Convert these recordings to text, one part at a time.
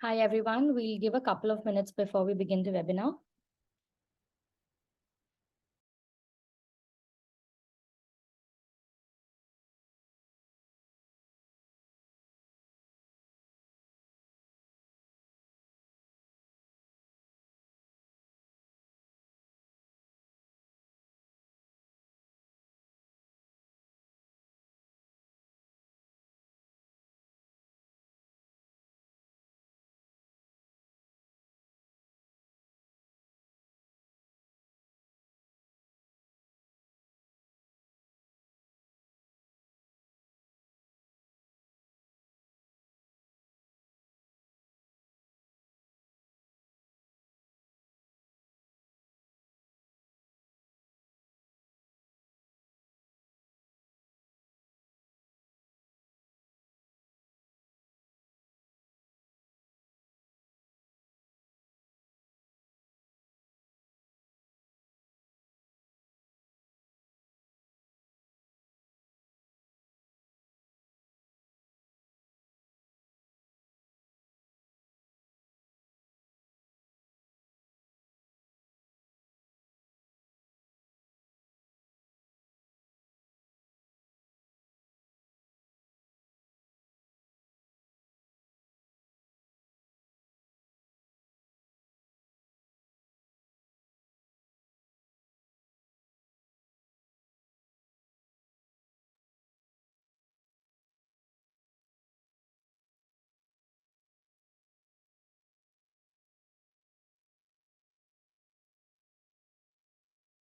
Hi, everyone. We'll give a couple of minutes before we begin the webinar.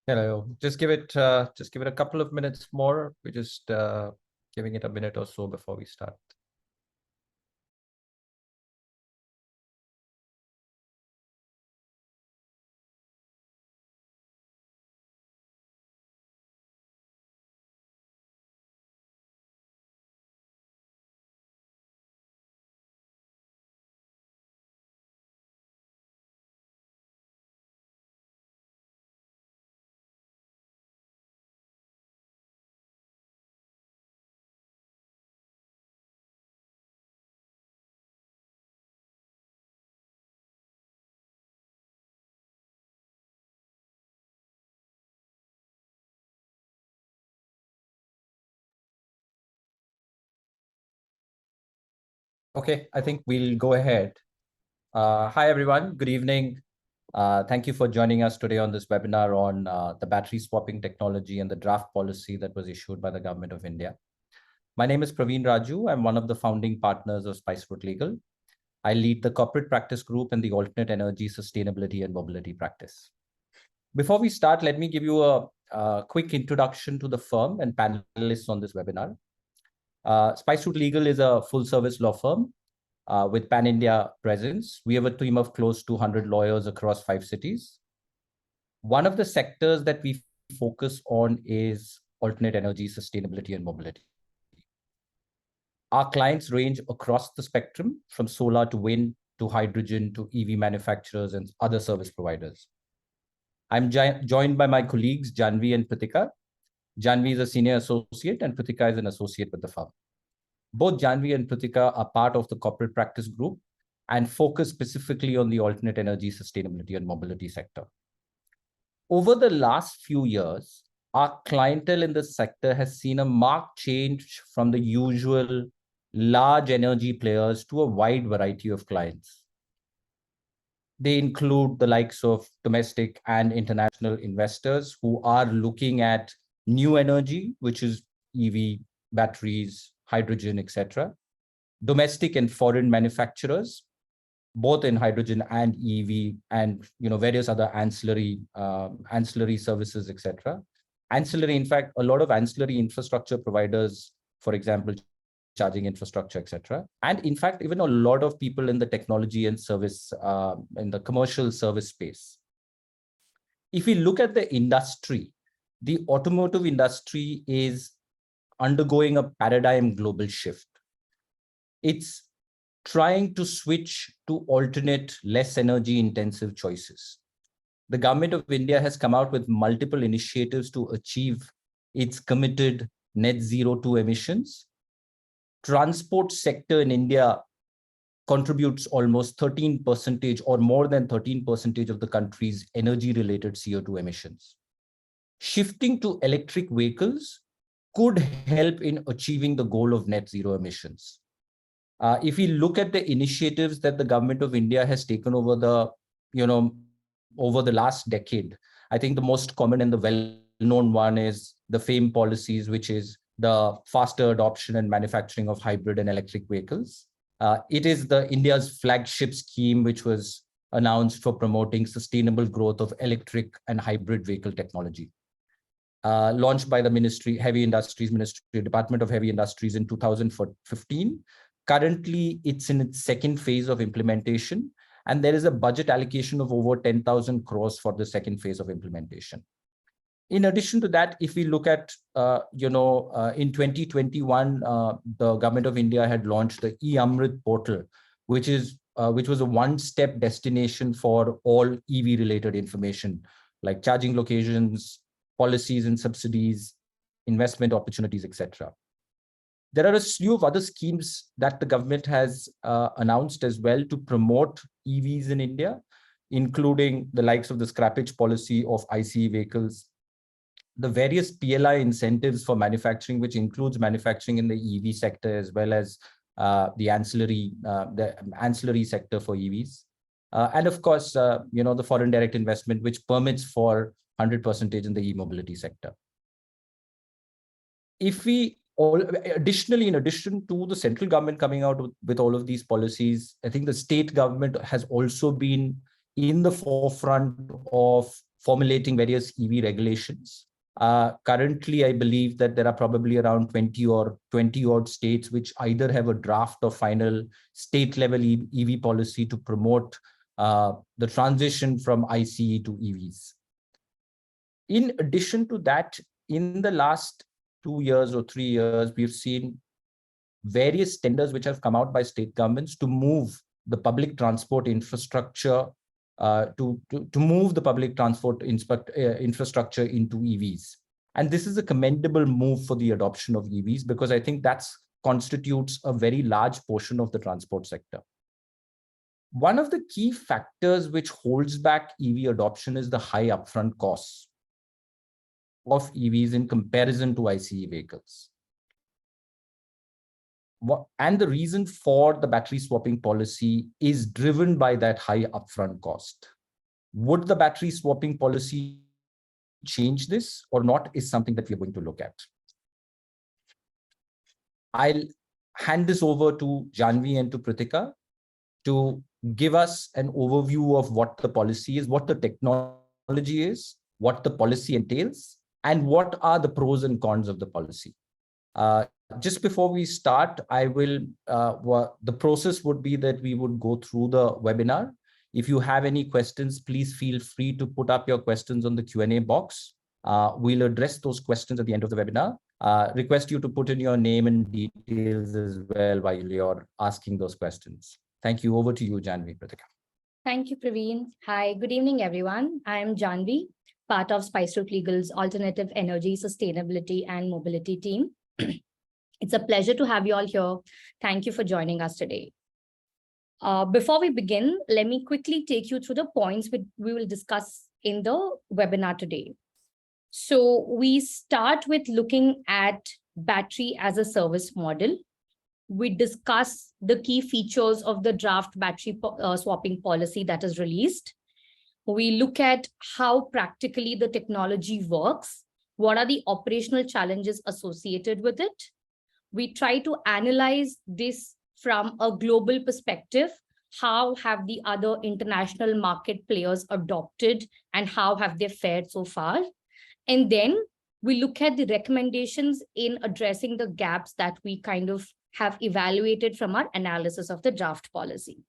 Hello. Just give it a couple of minutes more. We're just giving it a minute or so before we start. Okay, I think we'll go ahead. Hi, everyone. Good evening. Thank you for joining us today on this webinar on the battery swapping technology and the draft policy that was issued by the Government of India. My name is Praveen Raju. I'm one of the founding partners of Spiceroot Legal. I lead the corporate practice group and the alternate energy, sustainability, and mobility practice. Before we start, let me give you a quick introduction to the firm and panelists on this webinar. Spiceroot Legal is a full-service law firm with pan-India presence. We have a team of close to 100 lawyers across 5 cities. One of the sectors that we focus on is alternate energy, sustainability, and mobility. Our clients range across the spectrum, from solar to wind to hydrogen to EV manufacturers and other service providers. I'm joined by my colleagues, Janvi and Pritika. Janvi is a senior associate and Pritika is an associate with the firm. Both Janvi and Pritika are part of the corporate practice group and focus specifically on the alternate energy, sustainability, and mobility sector. Over the last few years, our clientele in this sector has seen a marked change from the usual large energy players to a wide variety of clients. They include the likes of domestic and international investors who are looking at new energy, which is EV, batteries, hydrogen, etc. Domestic and foreign manufacturers, both in hydrogen and EV, and various other ancillary services, etc. Ancillary, in fact, a lot of ancillary infrastructure providers, for example, charging infrastructure, etc. And in fact, even a lot of people in the technology and service, in the commercial service space. If we look at the industry, the automotive industry is undergoing a paradigm global shift. It's trying to switch to alternate, less energy intensive choices. The Government of India has come out with multiple initiatives to achieve its committed net zero 2 emissions. Transport sector in India contributes almost 13% or more than 13% of the country's energy-related CO2 emissions. Shifting to electric vehicles could help in achieving the goal of net zero emissions. If we look at the initiatives that the government of India has taken over the last decade, I think the most common and the well-known one is the FAME policies, which is the faster adoption and manufacturing of hybrid and electric vehicles. It is India's flagship scheme, which was announced for promoting sustainable growth of electric and hybrid vehicle technology. Launched by the Department of Heavy Industries in 2015. Currently, it's in its second phase of implementation, and there is a budget allocation of over 10,000 crores for the second phase of implementation. In addition to that, if we look at, in 2021, the government of India had launched the eAmrit portal, which was a one-step destination for all EV-related information, like charging locations, policies and subsidies, investment opportunities, etc. There are a slew of other schemes that the government has announced as well to promote EVs in India, including the likes of the scrappage policy of ICE vehicles, the various PLI incentives for manufacturing, which includes manufacturing in the EV sector as well as the ancillary sector for EVs. And of course, the foreign direct investment, which permits for 100% in the e-mobility sector. Additionally, in addition to the central government coming out with all of these policies, I think the state government has also been in the forefront of formulating various EV regulations. Currently, I believe that there are probably around 20 odd states which either have a draft or final state level EV policy to promote the transition from ICE to EVs. In addition to that, in the last 2 years or 3 years, we've seen various tenders which have come out by state governments to move the public transport infrastructure infrastructure into EVs. And this is a commendable move for the adoption of EVs, because I think that constitutes a very large portion of the transport sector. One of the key factors which holds back EV adoption is the high upfront costs of EVs in comparison to ICE vehicles. And the reason for the battery swapping policy is driven by that high upfront cost. Would the battery swapping policy change this or not is something that we're going to look at. I'll hand this over to Janvi and to Pritika to give us an overview of what the policy is, what the technology is, what the policy entails, and what are the pros and cons of the policy. Just before we start, the process would be that we would go through the webinar. If you have any questions, please feel free to put up your questions on the Q&A box. We'll address those questions at the end of the webinar. Request you to put in your name and details as well while you're asking those questions. Thank you. Over to you, Janvi. Pritika. Thank you, Praveen. Hi, good evening, everyone. I am Janvi, part of SpiceRoute Legal's Alternative Energy, Sustainability and Mobility team. It's a pleasure to have you all here. Thank you for joining us today. Before we begin, let me quickly take you through the points we will discuss in the webinar today. So we start with looking at battery as a service model. We discuss the key features of the draft battery swapping policy that is released. We look at how practically the technology works. What are the operational challenges associated with it? We try to analyze this from a global perspective. How have the other international market players adopted and how have they fared so far? And then we look at the recommendations in addressing the gaps that we kind of have evaluated from our analysis of the draft policy.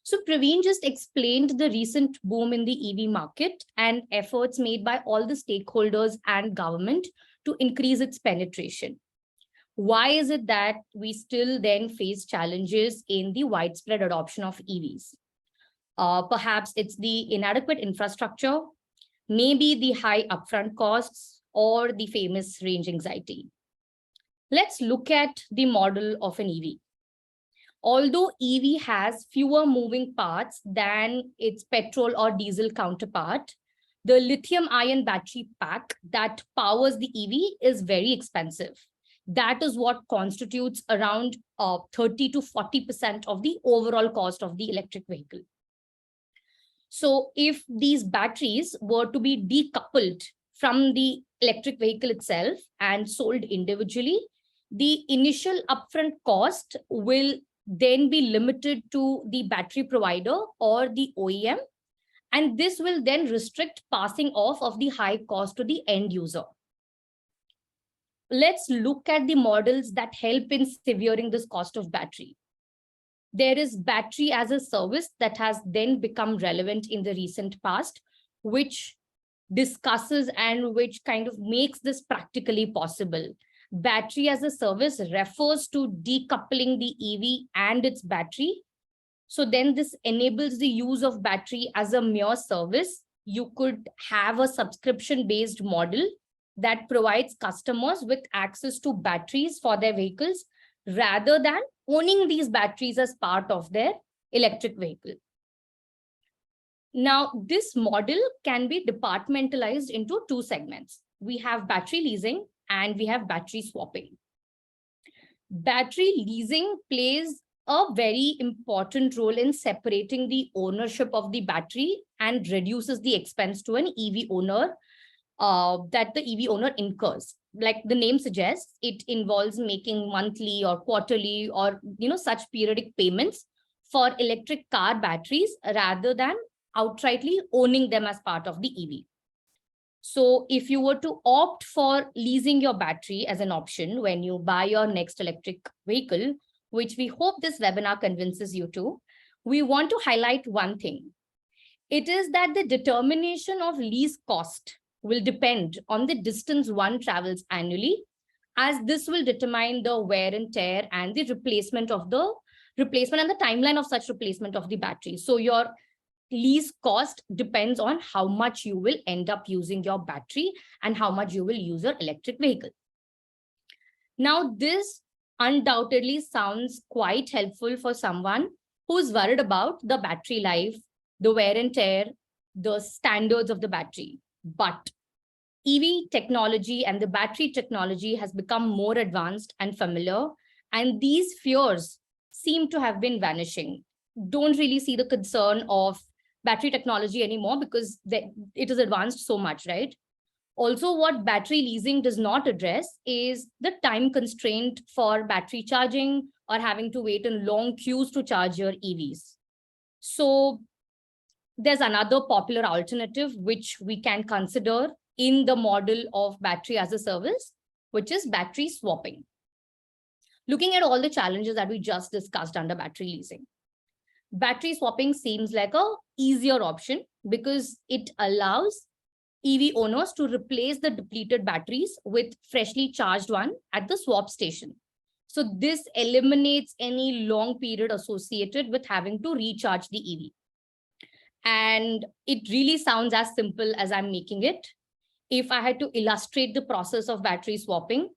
So Praveen just explained the recent boom in the EV market and efforts made by all the stakeholders and government to increase its penetration. Why is it that we still then face challenges in the widespread adoption of EVs? Perhaps it's the inadequate infrastructure, maybe the high upfront costs, or the famous range anxiety. Let's look at the model of an EV. Although EV has fewer moving parts than its petrol or diesel counterpart, the lithium-ion battery pack that powers the EV is very expensive. That is what constitutes around 30 to 40% of the overall cost of the electric vehicle. So if these batteries were to be decoupled from the electric vehicle itself and sold individually, the initial upfront cost will then be limited to the battery provider or the OEM, and this will then restrict passing off of the high cost to the end user. Let's look at the models that help in severing this cost of battery. There is battery as a service that has then become relevant in the recent past, which discusses and which kind of makes this practically possible. Battery as a service refers to decoupling the EV and its battery. So then this enables the use of battery as a mere service. You could have a subscription-based model that provides customers with access to batteries for their vehicles rather than owning these batteries as part of their electric vehicle. Now, this model can be departmentalized into two segments. We have battery leasing and we have battery swapping. Battery leasing plays a very important role in separating the ownership of the battery and reduces the expense to an EV owner that the EV owner incurs. Like the name suggests, it involves making monthly or quarterly or such periodic payments for electric car batteries rather than outrightly owning them as part of the EV. So if you were to opt for leasing your battery as an option when you buy your next electric vehicle, which we hope this webinar convinces you to, we want to highlight one thing. It is that the determination of lease cost will depend on the distance one travels annually, as this will determine the wear and tear and the replacement and the timeline of such replacement of the battery. So your lease cost depends on how much you will end up using your battery and how much you will use your electric vehicle. Now, this undoubtedly sounds quite helpful for someone who's worried about the battery life, the wear and tear, the standards of the battery. But EV technology and the battery technology has become more advanced and familiar, and these fears seem to have been vanishing. Don't really see the concern of battery technology anymore because it is advanced so much, right? Also, what battery leasing does not address is the time constraint for battery charging or having to wait in long queues to charge your EVs. So there's another popular alternative which we can consider in the model of battery as a service, which is battery swapping. Looking at all the challenges that we just discussed under battery leasing, battery swapping seems like an easier option because it allows EV owners to replace the depleted batteries with freshly charged one at the swap station. So this eliminates any long period associated with having to recharge the EV. And it really sounds as simple as I'm making it. If I had to illustrate the process of battery swapping,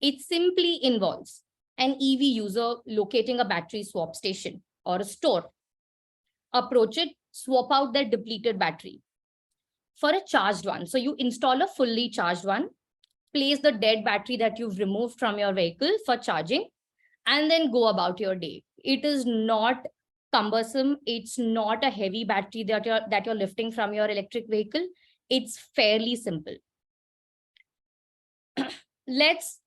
it simply involves an EV user locating a battery swap station or a store, approach it, swap out their depleted battery for a charged one. So you install a fully charged one, place the dead battery that you've removed from your vehicle for charging, and then go about your day. It is not cumbersome. It's not a heavy battery that you're lifting from your electric vehicle. It's fairly simple. Let's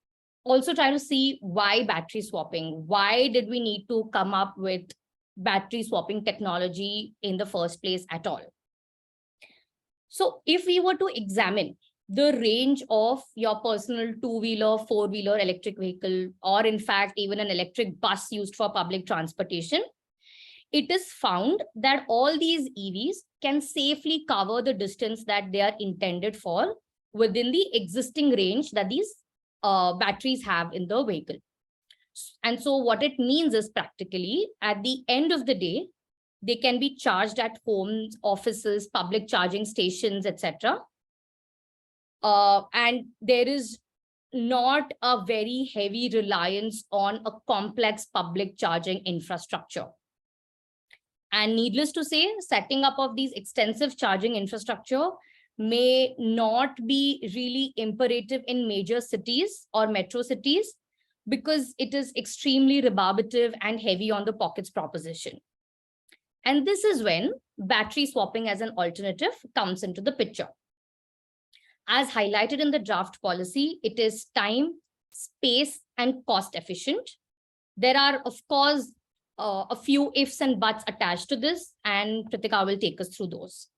also try to see why battery swapping. Why did we need to come up with battery swapping technology in the first place at all? So if we were to examine the range of your personal two-wheeler, four-wheeler electric vehicle, or in fact, even an electric bus used for public transportation, it is found that all these EVs can safely cover the distance that they are intended for within the existing range that these batteries have in the vehicle. And so what it means is practically at the end of the day, they can be charged at homes, offices, public charging stations, etc. And there is not a very heavy reliance on a complex public charging infrastructure. And needless to say, setting up of these extensive charging infrastructure may not be really imperative in major cities or metro cities because it is extremely rebarbative and heavy on the pockets proposition. And this is when battery swapping as an alternative comes into the picture. As highlighted in the draft policy, it is time, space, and cost efficient. There are, of course, a few ifs and buts attached to this, and Kritika will take us through those.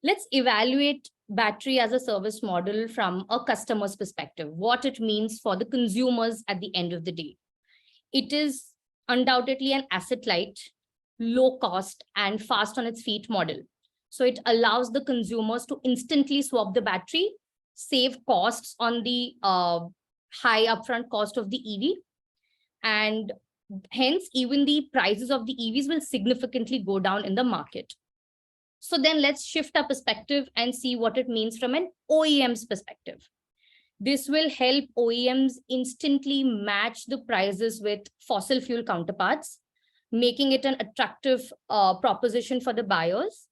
Let's evaluate battery as a service model from a customer's perspective, what it means for the consumers at the end of the day. It is undoubtedly an asset-light, low cost, and fast on its feet model. So it allows the consumers to instantly swap the battery, save costs on the high upfront cost of the EV, and hence even the prices of the EVs will significantly go down in the market. So then let's shift our perspective and see what it means from an OEM's perspective. This will help OEMs instantly match the prices with fossil fuel counterparts, making it an attractive proposition for the buyers,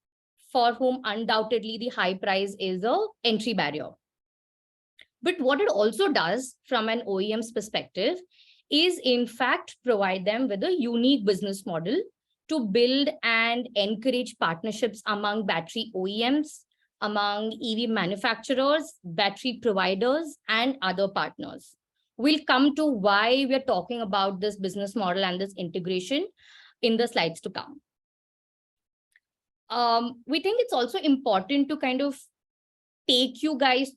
for whom undoubtedly the high price is an entry barrier. But what it also does from an OEM's perspective is in fact provide them with a unique business model to build and encourage partnerships among battery OEMs, among EV manufacturers, battery providers, and other partners. We'll come to why we're talking about this business model and this integration in the slides to come. We think it's also important to kind of take you guys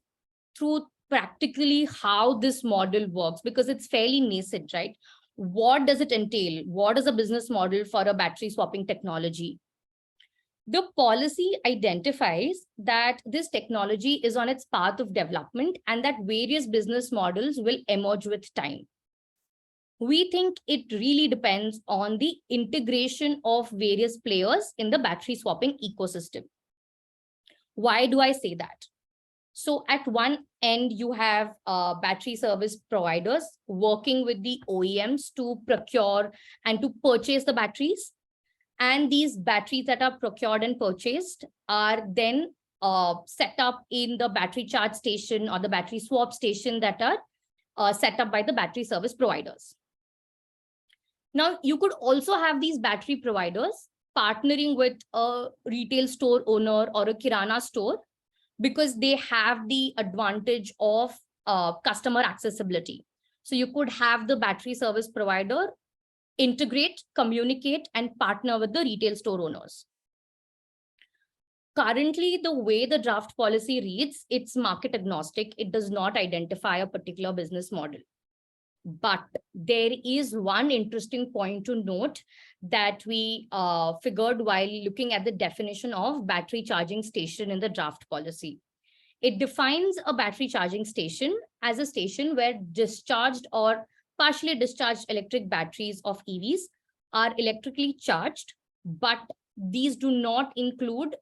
through practically how this model works, because it's fairly nascent, right? What does it entail? What is a business model for a battery swapping technology? The policy identifies that this technology is on its path of development and that various business models will emerge with time. We think it really depends on the integration of various players in the battery swapping ecosystem. Why do I say that? So at one end, you have battery service providers working with the OEMs to procure and to purchase the batteries. And these batteries that are procured and purchased are then set up in the battery charge station or the battery swap station that are set up by the battery service providers. Now, you could also have these battery providers partnering with a retail store owner or a Kirana store, because they have the advantage of customer accessibility. So you could have the battery service provider integrate, communicate, and partner with the retail store owners. Currently, the way the draft policy reads, it's market agnostic. It does not identify a particular business model. But there is one interesting point to note that we figured while looking at the definition of battery charging station in the draft policy. It defines a battery charging station as a station where discharged or partially discharged electric batteries of EVs are electrically charged, but these do not include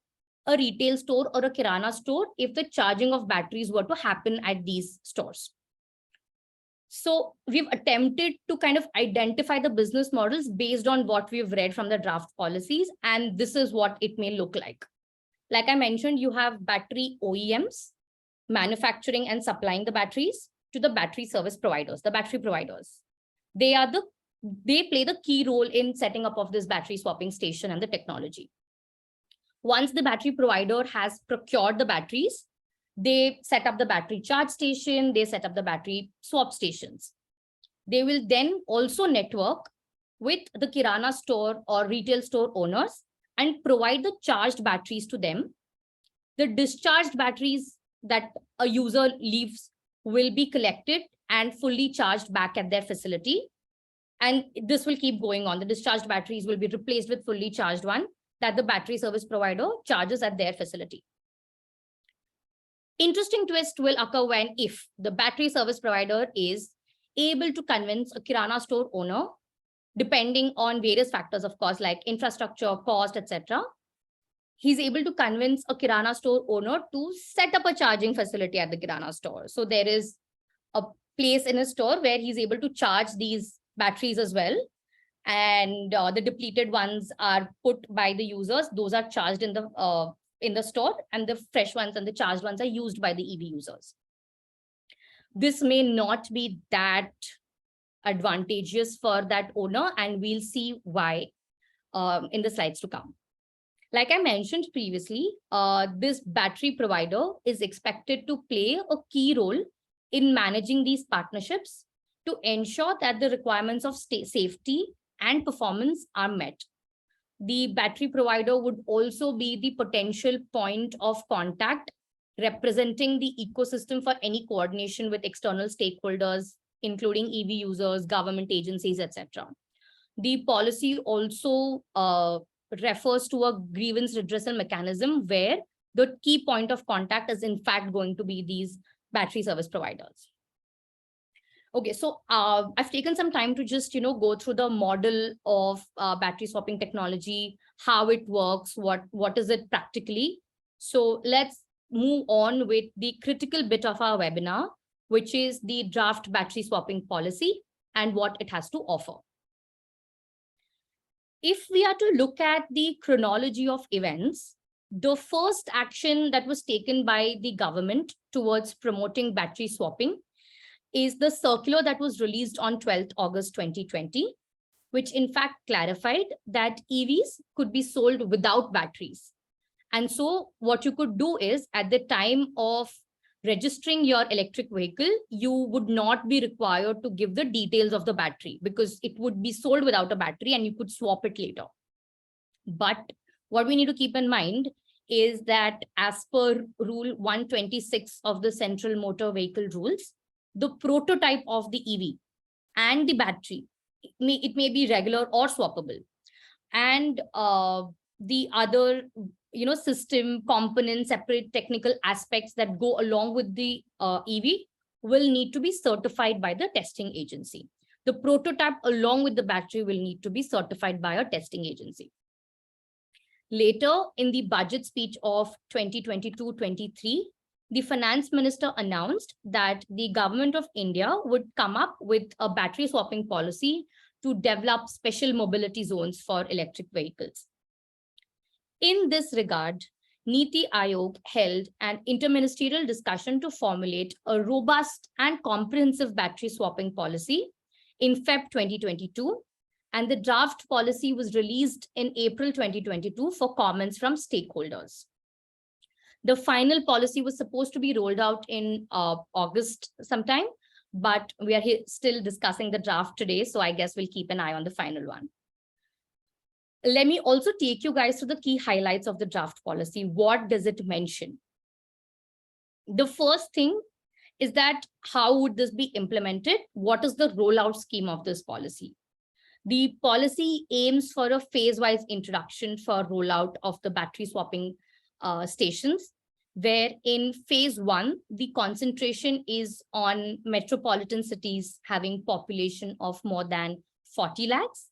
a retail store or a Kirana store if the charging of batteries were to happen at these stores. So we've attempted to kind of identify the business models based on what we've read from the draft policies, and this is what it may look like. Like I mentioned, you have battery OEMs manufacturing and supplying the batteries to the battery service providers, the battery providers. They play the key role in setting up of this battery swapping station and the technology. Once the battery provider has procured the batteries, they set up the battery charge station, they set up the battery swap stations. They will then also network with the Kirana store or retail store owners and provide the charged batteries to them. The discharged batteries that a user leaves will be collected and fully charged back at their facility. And this will keep going on. The discharged batteries will be replaced with fully charged one that the battery service provider charges at their facility. Interesting twist will occur when if the battery service provider is able to convince a Kirana store owner, depending on various factors, of course, like infrastructure, cost, etc. He's able to convince a Kirana store owner to set up a charging facility at the Kirana store. So there is a place in a store where he's able to charge these batteries as well. And the depleted ones are put by the users. Those are charged in the store, and the fresh ones and the charged ones are used by the EV users. This may not be that advantageous for that owner, and we'll see why in the slides to come. Like I mentioned previously, this battery provider is expected to play a key role in managing these partnerships to ensure that the requirements of safety and performance are met. The battery provider would also be the potential point of contact, representing the ecosystem for any coordination with external stakeholders, including EV users, government agencies, etc. The policy also refers to a grievance redressal mechanism where the key point of contact is in fact going to be these battery service providers. Okay, so I've taken some time to just, go through the model of battery swapping technology, how it works, what is it practically. So let's move on with the critical bit of our webinar, which is the draft battery swapping policy and what it has to offer. If we are to look at the chronology of events, the first action that was taken by the government towards promoting battery swapping is the circular that was released on 12th August 2020, which in fact clarified that EVs could be sold without batteries. And so what you could do is, at the time of registering your electric vehicle, you would not be required to give the details of the battery because it would be sold without a battery and you could swap it later. But what we need to keep in mind is that as per Rule 126 of the Central Motor Vehicle Rules, the prototype of the EV and the battery, it may be regular or swappable. And the other system components, separate technical aspects that go along with the EV will need to be certified by the testing agency. The prototype along with the battery will need to be certified by a testing agency. Later in the budget speech of 2022-23, the finance minister announced that the government of India would come up with a battery swapping policy to develop special mobility zones for electric vehicles. In this regard, NITI Aayog held an interministerial discussion to formulate a robust and comprehensive battery swapping policy in Feb 2022, and the draft policy was released in April 2022 for comments from stakeholders. The final policy was supposed to be rolled out in August sometime, but we are still discussing the draft today, so I guess we'll keep an eye on the final one. Let me also take you guys to the key highlights of the draft policy. What does it mention? The first thing is that how would this be implemented? What is the rollout scheme of this policy? The policy aims for a phase-wise introduction for rollout of the battery swapping stations, where in phase 1, the concentration is on metropolitan cities having population of more than 40 lakhs.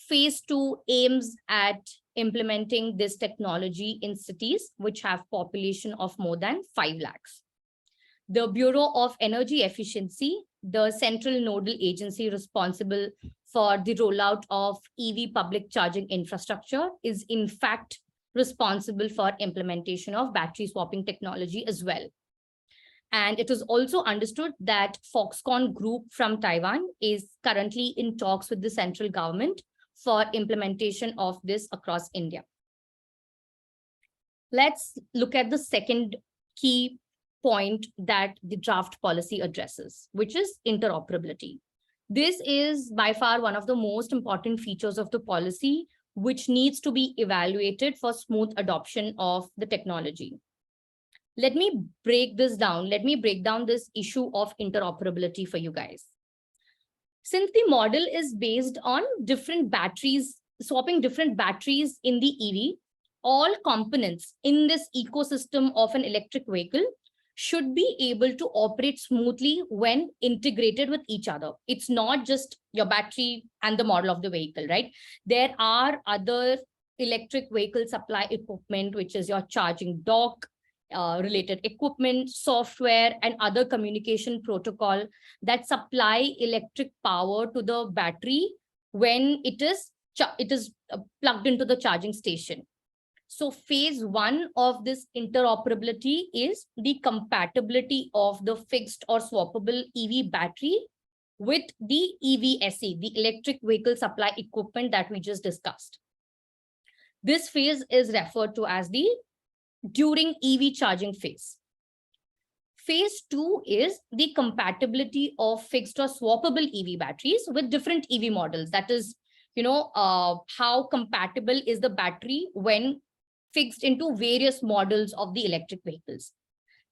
Phase 2 aims at implementing this technology in cities which have population of more than 5 lakhs. The Bureau of Energy Efficiency, the central nodal agency responsible for the rollout of EV public charging infrastructure, is in fact responsible for implementation of battery swapping technology as well. And it is also understood that Foxconn Group from Taiwan is currently in talks with the central government for implementation of this across India. Let's look at the second key point that the draft policy addresses, which is interoperability. This is by far one of the most important features of the policy, which needs to be evaluated for smooth adoption of the technology. Let me break this down. Let me break down this issue of interoperability for you guys. Since the model is based on different batteries, swapping different batteries in the EV, all components in this ecosystem of an electric vehicle should be able to operate smoothly when integrated with each other. It's not just your battery and the model of the vehicle, right? There are other electric vehicle supply equipment, which is your charging dock, related equipment, software, and other communication protocol that supply electric power to the battery when it is plugged into the charging station. So phase one of this interoperability is the compatibility of the fixed or swappable EV battery with the EVSE, the electric vehicle supply equipment that we just discussed. This phase is referred to as the during EV charging phase. Phase two is the compatibility of fixed or swappable EV batteries with different EV models. That is, how compatible is the battery when fixed into various models of the electric vehicles.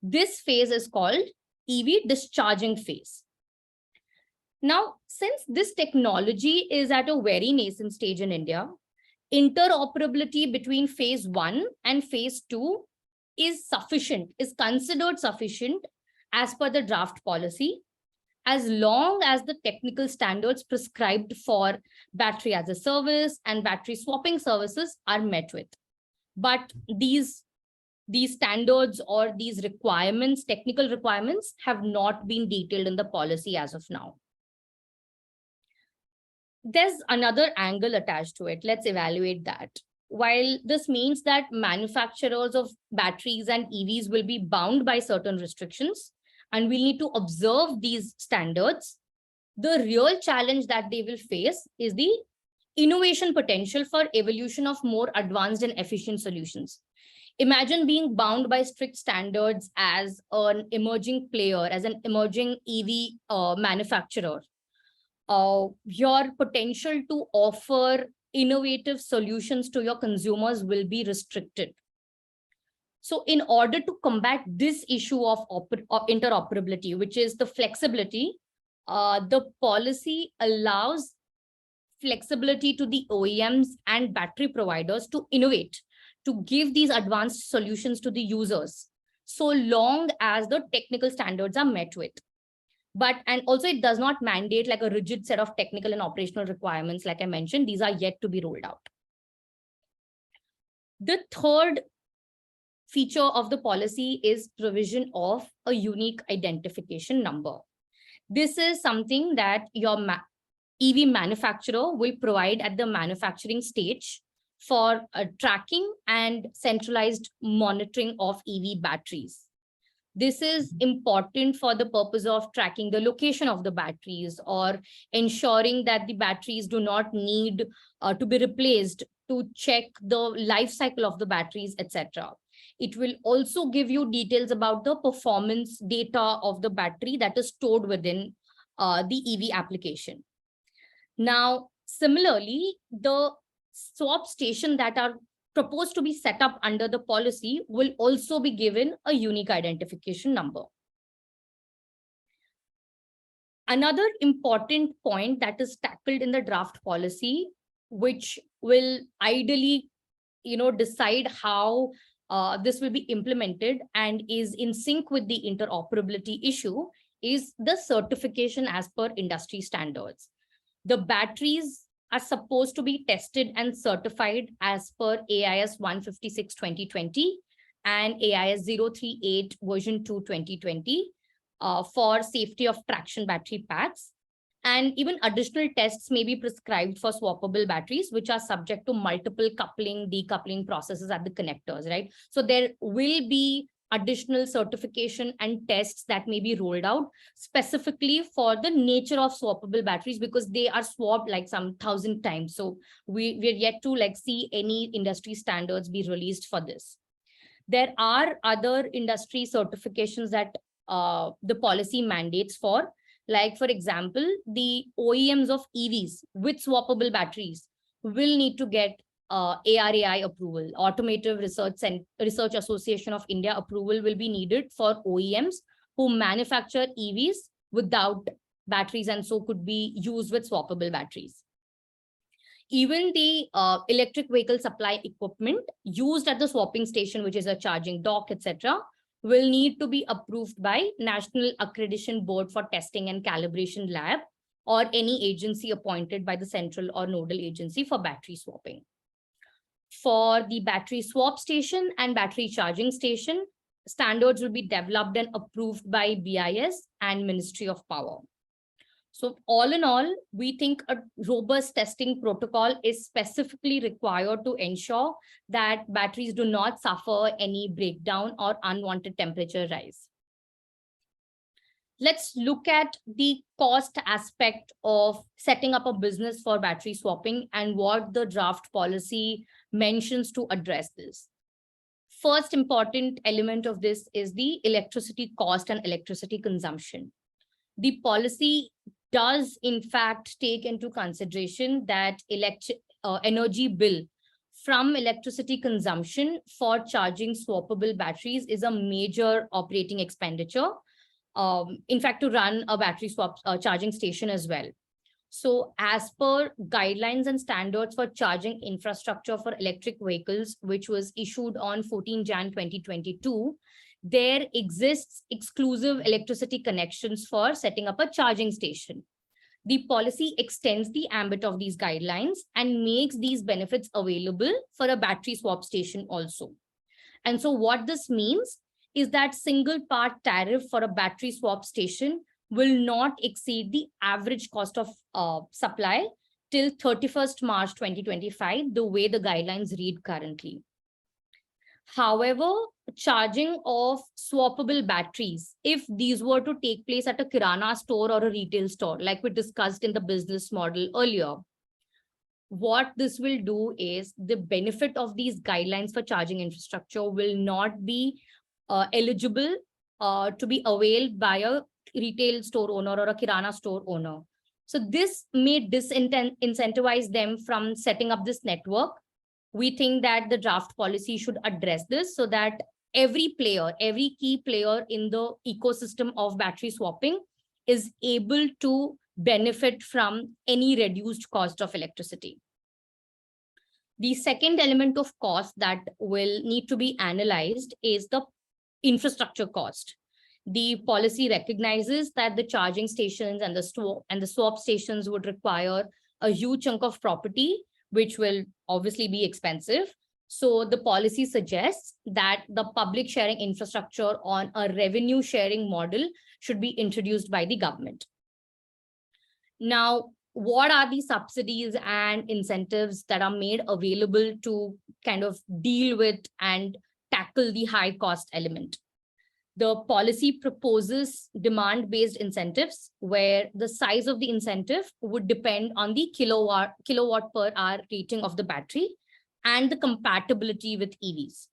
This phase is called EV discharging phase. Now, since this technology is at a very nascent stage in India, interoperability between phase one and phase two is considered sufficient as per the draft policy, as long as the technical standards prescribed for battery as a service and battery swapping services are met with. But these standards or these requirements, technical requirements, have not been detailed in the policy as of now. There's another angle attached to it. Let's evaluate that. While this means that manufacturers of batteries and EVs will be bound by certain restrictions and will need to observe these standards, the real challenge that they will face is the innovation potential for evolution of more advanced and efficient solutions. Imagine being bound by strict standards as an emerging player, as an emerging EV manufacturer. Your potential to offer innovative solutions to your consumers will be restricted. So in order to combat this issue of interoperability, which is the flexibility, the policy allows flexibility to the OEMs and battery providers to innovate, to give these advanced solutions to the users, so long as the technical standards are met with. And also it does not mandate like a rigid set of technical and operational requirements. Like I mentioned, these are yet to be rolled out. The third feature of the policy is provision of a unique identification number. This is something that your EV manufacturer will provide at the manufacturing stage for tracking and centralized monitoring of EV batteries. This is important for the purpose of tracking the location of the batteries or ensuring that the batteries do not need to be replaced, to check the life cycle of the batteries, etc. It will also give you details about the performance data of the battery that is stored within the EV application. Now, similarly, the swap station that are proposed to be set up under the policy will also be given a unique identification number. Another important point that is tackled in the draft policy, which will ideally, decide how this will be implemented and is in sync with the interoperability issue, is the certification as per industry standards. The batteries are supposed to be tested and certified as per AIS 156/2020 and AIS 038 version 2 2020 for safety of traction battery packs. And even additional tests may be prescribed for swappable batteries, which are subject to multiple coupling, decoupling processes at the connectors, right? So there will be additional certification and tests that may be rolled out specifically for the nature of swappable batteries, because they are swapped like some 1,000 times. So we're yet to see any industry standards be released for this. There are other industry certifications that the policy mandates for, like for example, the OEMs of EVs with swappable batteries will need to get ARAI approval, Automotive Research Association of India approval will be needed for OEMs who manufacture EVs without batteries and so could be used with swappable batteries. Even the electric vehicle supply equipment used at the swapping station, which is a charging dock, etc., will need to be approved by National Accreditation Board for Testing and Calibration Lab or any agency appointed by the central or nodal agency for battery swapping. For the battery swap station and battery charging station, standards will be developed and approved by BIS and Ministry of Power. So all in all, we think a robust testing protocol is specifically required to ensure that batteries do not suffer any breakdown or unwanted temperature rise. Let's look at the cost aspect of setting up a business for battery swapping and what the draft policy mentions to address this. First important element of this is the electricity cost and electricity consumption. The policy does in fact take into consideration that energy bill from electricity consumption for charging swappable batteries is a major operating expenditure. In fact, to run a battery swap charging station as well. So as per guidelines and standards for charging infrastructure for electric vehicles, which was issued on 14 Jan 2022, there exists exclusive electricity connections for setting up a charging station. The policy extends the ambit of these guidelines and makes these benefits available for a battery swap station also. And so what this means is that single part tariff for a battery swap station will not exceed the average cost of supply till 31st March 2025, the way the guidelines read currently. However, charging of swappable batteries, if these were to take place at a Kirana store or a retail store, like we discussed in the business model earlier, what this will do is the benefit of these guidelines for charging infrastructure will not be eligible to be availed by a retail store owner or a Kirana store owner. So this may disincentivize them from setting up this network. We think that the draft policy should address this so that every player, every key player in the ecosystem of battery swapping is able to benefit from any reduced cost of electricity. The second element of cost that will need to be analyzed is the infrastructure cost. The policy recognizes that the charging stations and the swap stations would require a huge chunk of property, which will obviously be expensive. So the policy suggests that the public sharing infrastructure on a revenue sharing model should be introduced by the government. Now, what are the subsidies and incentives that are made available to kind of deal with and tackle the high cost element? The policy proposes demand-based incentives where the size of the incentive would depend on the kilowatt per hour rating of the battery and the compatibility with EVs.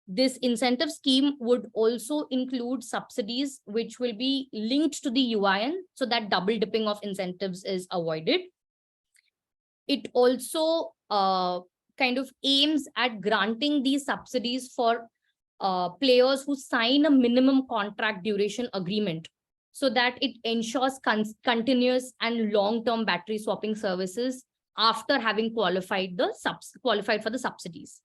This incentive scheme would also include subsidies which will be linked to the UIN so that double dipping of incentives is avoided. It also kind of aims at granting these subsidies for players who sign a minimum contract duration agreement so that it ensures continuous and long-term battery swapping services after having qualified for the subsidies.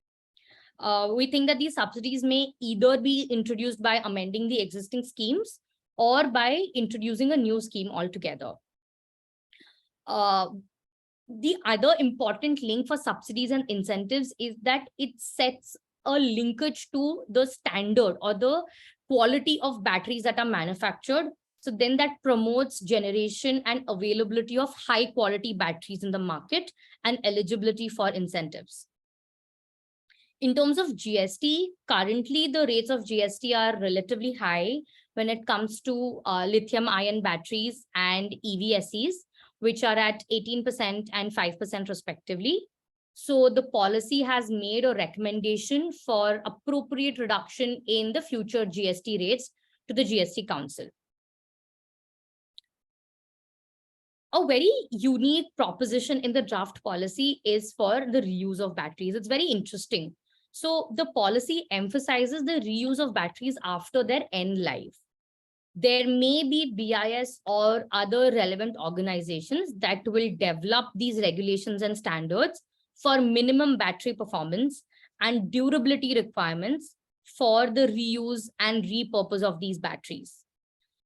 We think that these subsidies may either be introduced by amending the existing schemes or by introducing a new scheme altogether. The other important link for subsidies and incentives is that it sets a linkage to the standard or the quality of batteries that are manufactured. So then that promotes generation and availability of high quality batteries in the market and eligibility for incentives. In terms of GST, currently the rates of GST are relatively high when it comes to lithium-ion batteries and EVSEs, which are at 18% and 5% respectively. So the policy has made a recommendation for appropriate reduction in the future GST rates to the GST Council. A very unique proposition in the draft policy is for the reuse of batteries. It's very interesting. So the policy emphasizes the reuse of batteries after their end life. There may be BIS or other relevant organizations that will develop these regulations and standards for minimum battery performance and durability requirements for the reuse and repurpose of these batteries.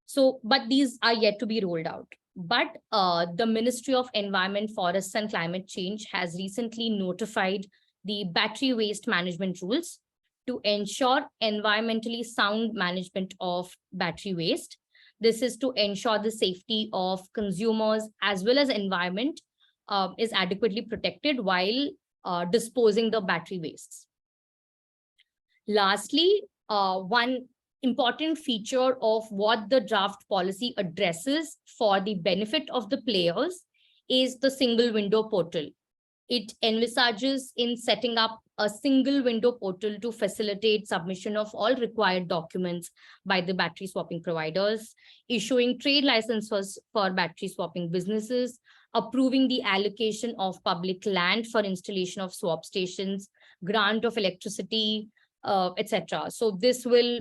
So, but these are yet to be rolled out. But the Ministry of Environment, Forests and Climate Change has recently notified the battery waste management rules to ensure environmentally sound management of battery waste. This is to ensure the safety of consumers as well as environment is adequately protected while disposing the battery wastes. Lastly, one important feature of what the draft policy addresses for the benefit of the players is the single window portal. It envisages in setting up a single window portal to facilitate submission of all required documents by the battery swapping providers, issuing trade licenses for battery swapping businesses, approving the allocation of public land for installation of swap stations, grant of electricity, etc. So this will,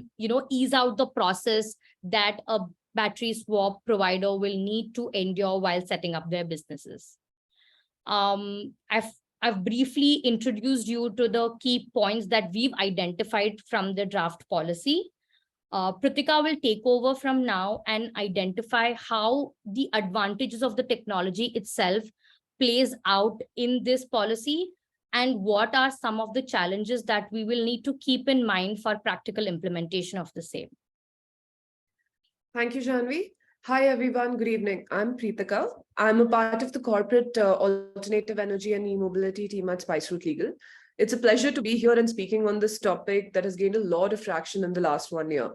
ease out the process that a battery swap provider will need to endure while setting up their businesses. I've briefly introduced you to the key points that we've identified from the draft policy. Pritika will take over from now and identify how the advantages of the technology itself plays out in this policy and what are some of the challenges that we will need to keep in mind for practical implementation of the same. Thank you, Janvi. Hi, everyone. Good evening. I'm Pritika. I'm a part of the corporate alternative energy and e-mobility team at SpiceRoute Legal. It's a pleasure to be here and speaking on this topic that has gained a lot of traction in the last 1 year.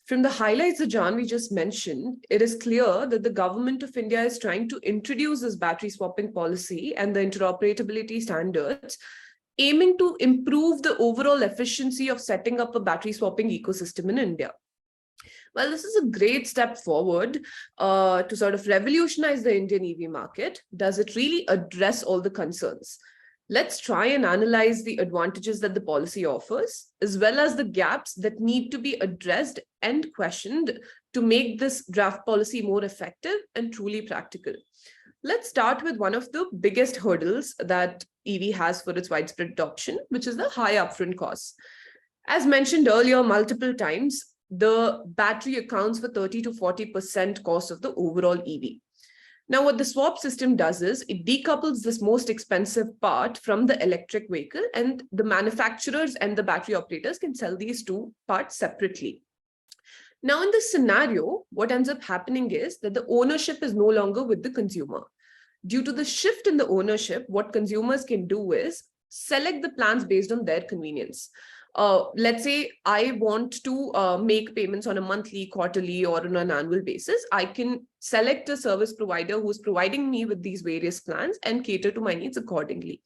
From the highlights that Janvi just mentioned, it is clear that the government of India is trying to introduce this battery swapping policy and the interoperability standards, aiming to improve the overall efficiency of setting up a battery swapping ecosystem in India. Well, this is a great step forward to sort of revolutionize the Indian EV market. Does it really address all the concerns? Let's try and analyze the advantages that the policy offers, as well as the gaps that need to be addressed and questioned to make this draft policy more effective and truly practical. Let's start with one of the biggest hurdles that EV has for its widespread adoption, which is the high upfront costs. As mentioned earlier multiple times, the battery accounts for 30 to 40% cost of the overall EV. Now, what the swap system does is it decouples this most expensive part from the electric vehicle, and the manufacturers and the battery operators can sell these two parts separately. Now, in this scenario, what ends up happening is that the ownership is no longer with the consumer. Due to the shift in the ownership, what consumers can do is select the plans based on their convenience. Let's say I want to make payments on a monthly, quarterly, or on an annual basis. I can select a service provider who's providing me with these various plans and cater to my needs accordingly.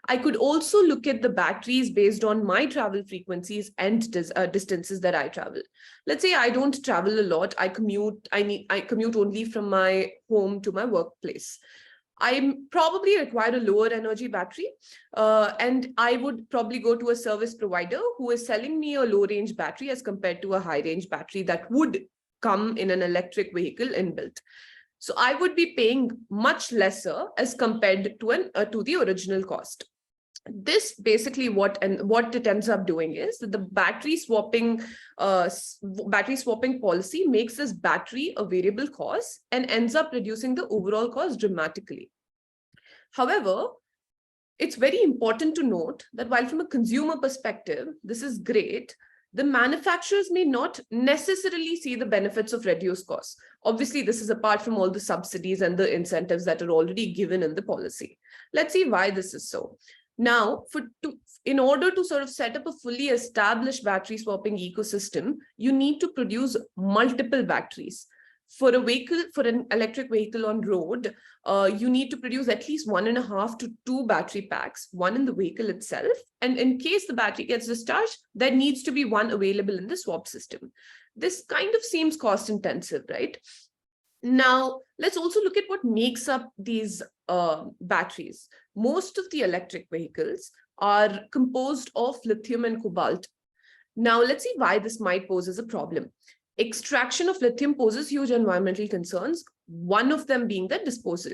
I could also look at the batteries based on my travel frequencies and distances that I travel. Let's say I don't travel a lot. I commute only from my home to my workplace. I probably require a lower energy battery, and I would probably go to a service provider who is selling me a low range battery as compared to a high range battery that would come in an electric vehicle inbuilt. So I would be paying much lesser as compared to the original cost. This basically what it ends up doing is that the battery swapping policy makes this battery a variable cost and ends up reducing the overall cost dramatically. However, it's very important to note that while from a consumer perspective, this is great, the manufacturers may not necessarily see the benefits of reduced costs. Obviously, this is apart from all the subsidies and the incentives that are already given in the policy. Let's see why this is so. Now, in order to sort of set up a fully established battery swapping ecosystem, you need to produce multiple batteries. For an electric vehicle on road, you need to produce at least 1.5 to 2 battery packs, one in the vehicle itself. And in case the battery gets discharged, there needs to be one available in the swap system. This kind of seems cost intensive, right? Now, let's also look at what makes up these batteries. Most of the electric vehicles are composed of lithium and cobalt. Now, let's see why this might pose as a problem. Extraction of lithium poses huge environmental concerns, one of them being the disposal.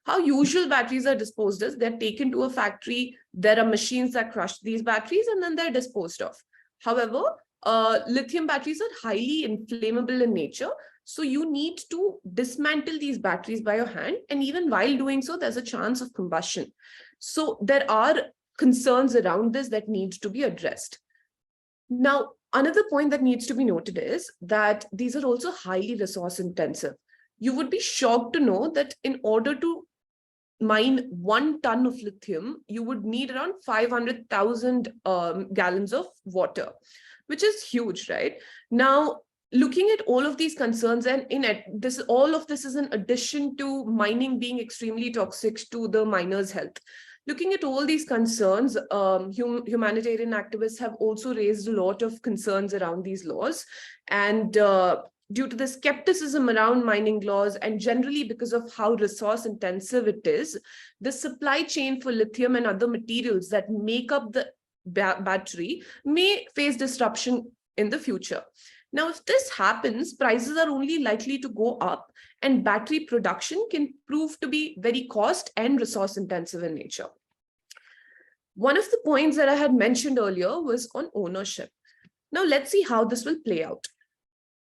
How usual batteries are disposed is they're taken to a factory, there are machines that crush these batteries, and then they're disposed of. However, lithium batteries are highly inflammable in nature, so you need to dismantle these batteries by your hand, and even while doing so, there's a chance of combustion. So there are concerns around this that need to be addressed. Now, another point that needs to be noted is that these are also highly resource intensive. You would be shocked to know that in order to mine 1 ton of lithium, you would need around 500,000 gallons of water, which is huge, right? Now, looking at all of these concerns, and all of this is in addition to mining being extremely toxic to the miners' health. Looking at all these concerns, humanitarian activists have also raised a lot of concerns around these laws. And due to the skepticism around mining laws, and generally because of how resource intensive it is, the supply chain for lithium and other materials that make up the battery may face disruption in the future. Now, if this happens, prices are only likely to go up, and battery production can prove to be very cost and resource intensive in nature. One of the points that I had mentioned earlier was on ownership. Now, let's see how this will play out.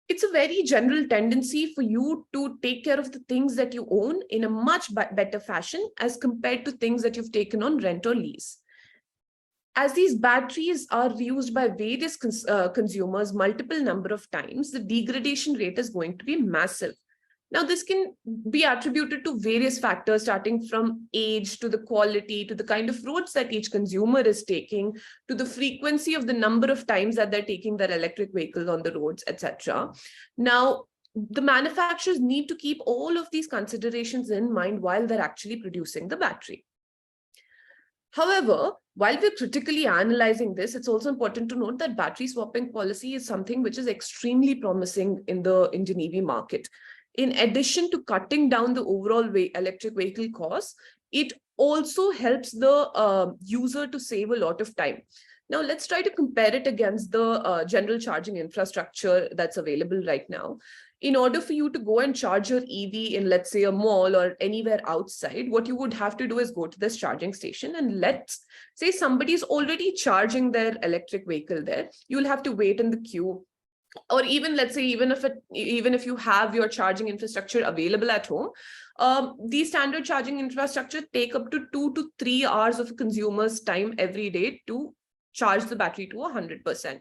It's a very general tendency for you to take care of the things that you own in a much better fashion as compared to things that you've taken on rent or lease. As these batteries are used by various consumers multiple number of times, the degradation rate is going to be massive. Now, this can be attributed to various factors, starting from age to the quality, to the kind of roads that each consumer is taking, to the frequency of the number of times that they're taking their electric vehicle on the roads, etc. Now, the manufacturers need to keep all of these considerations in mind while they're actually producing the battery. However, while we're critically analyzing this, it's also important to note that battery swapping policy is something which is extremely promising in the Indian EV market. In addition to cutting down the overall electric vehicle costs, it also helps the user to save a lot of time. Now, let's try to compare it against the general charging infrastructure that's available right now. In order for you to go and charge your EV in, let's say, a mall or anywhere outside, what you would have to do is go to this charging station, and let's say somebody's already charging their electric vehicle there. You'll have to wait in the queue. Or even, let's say, even if you have your charging infrastructure available at home, these standard charging infrastructure take up to 2 to 3 hours of a consumer's time every day to charge the battery to 100%.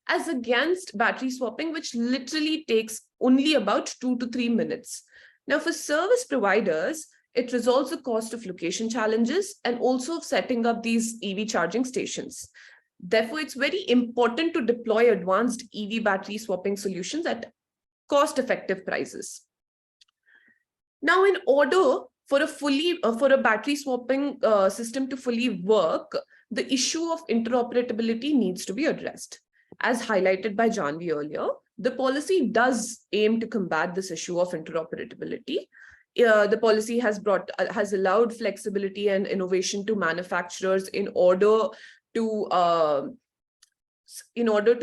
As against battery swapping, which literally takes only about 2 to 3 minutes. Now, for service providers, it resolves the cost of location challenges and also of setting up these EV charging stations. Therefore, it's very important to deploy advanced EV battery swapping solutions at cost-effective prices. Now, in order for a battery swapping system to fully work, the issue of interoperability needs to be addressed. As highlighted by Janvi earlier, the policy does aim to combat this issue of interoperability. The policy has allowed flexibility and innovation to manufacturers in order to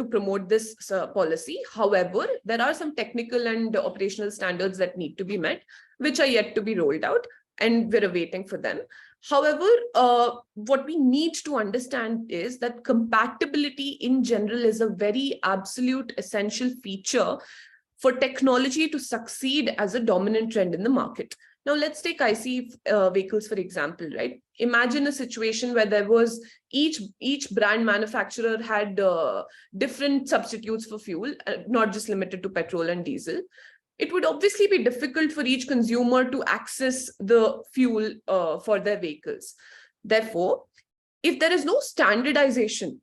promote this policy. However, there are some technical and operational standards that need to be met, which are yet to be rolled out, and we're waiting for them. However, what we need to understand is that compatibility in general is a very absolute essential feature for technology to succeed as a dominant trend in the market. Now, let's take ICE vehicles, for example, right? Imagine a situation where there was each brand manufacturer had different substitutes for fuel, not just limited to petrol and diesel. It would obviously be difficult for each consumer to access the fuel for their vehicles. Therefore, if there is no standardization,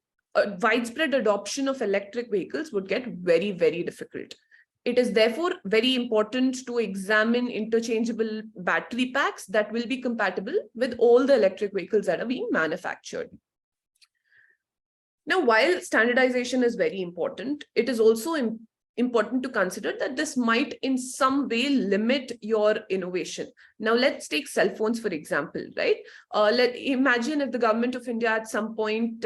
widespread adoption of electric vehicles would get very, very difficult. It is therefore very important to examine interchangeable battery packs that will be compatible with all the electric vehicles that are being manufactured. Now, while standardization is very important, it is also important to consider that this might in some way limit your innovation. Now, let's take cell phones, for example, right? Imagine if the government of India at some point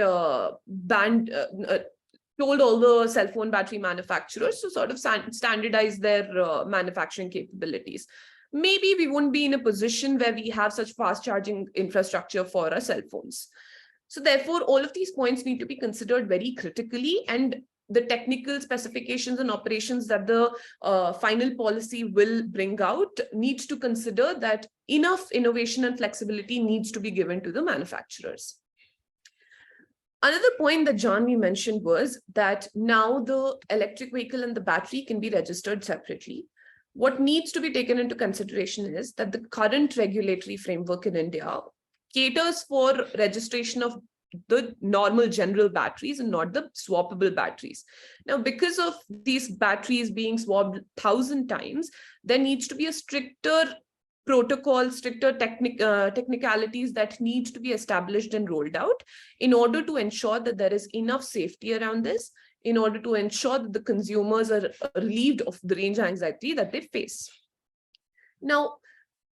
told all the cell phone battery manufacturers to sort of standardize their manufacturing capabilities. Maybe we won't be in a position where we have such fast charging infrastructure for our cell phones. So therefore, all of these points need to be considered very critically, and the technical specifications and operations that the final policy will bring out needs to consider that enough innovation and flexibility needs to be given to the manufacturers. Another point that Janvi mentioned was that now the electric vehicle and the battery can be registered separately. What needs to be taken into consideration is that the current regulatory framework in India caters for registration of the normal general batteries and not the swappable batteries. Now, because of these batteries being swapped 1,000 times, there needs to be a stricter protocol, stricter technicalities that need to be established and rolled out in order to ensure that there is enough safety around this, in order to ensure that the consumers are relieved of the range anxiety that they face. Now,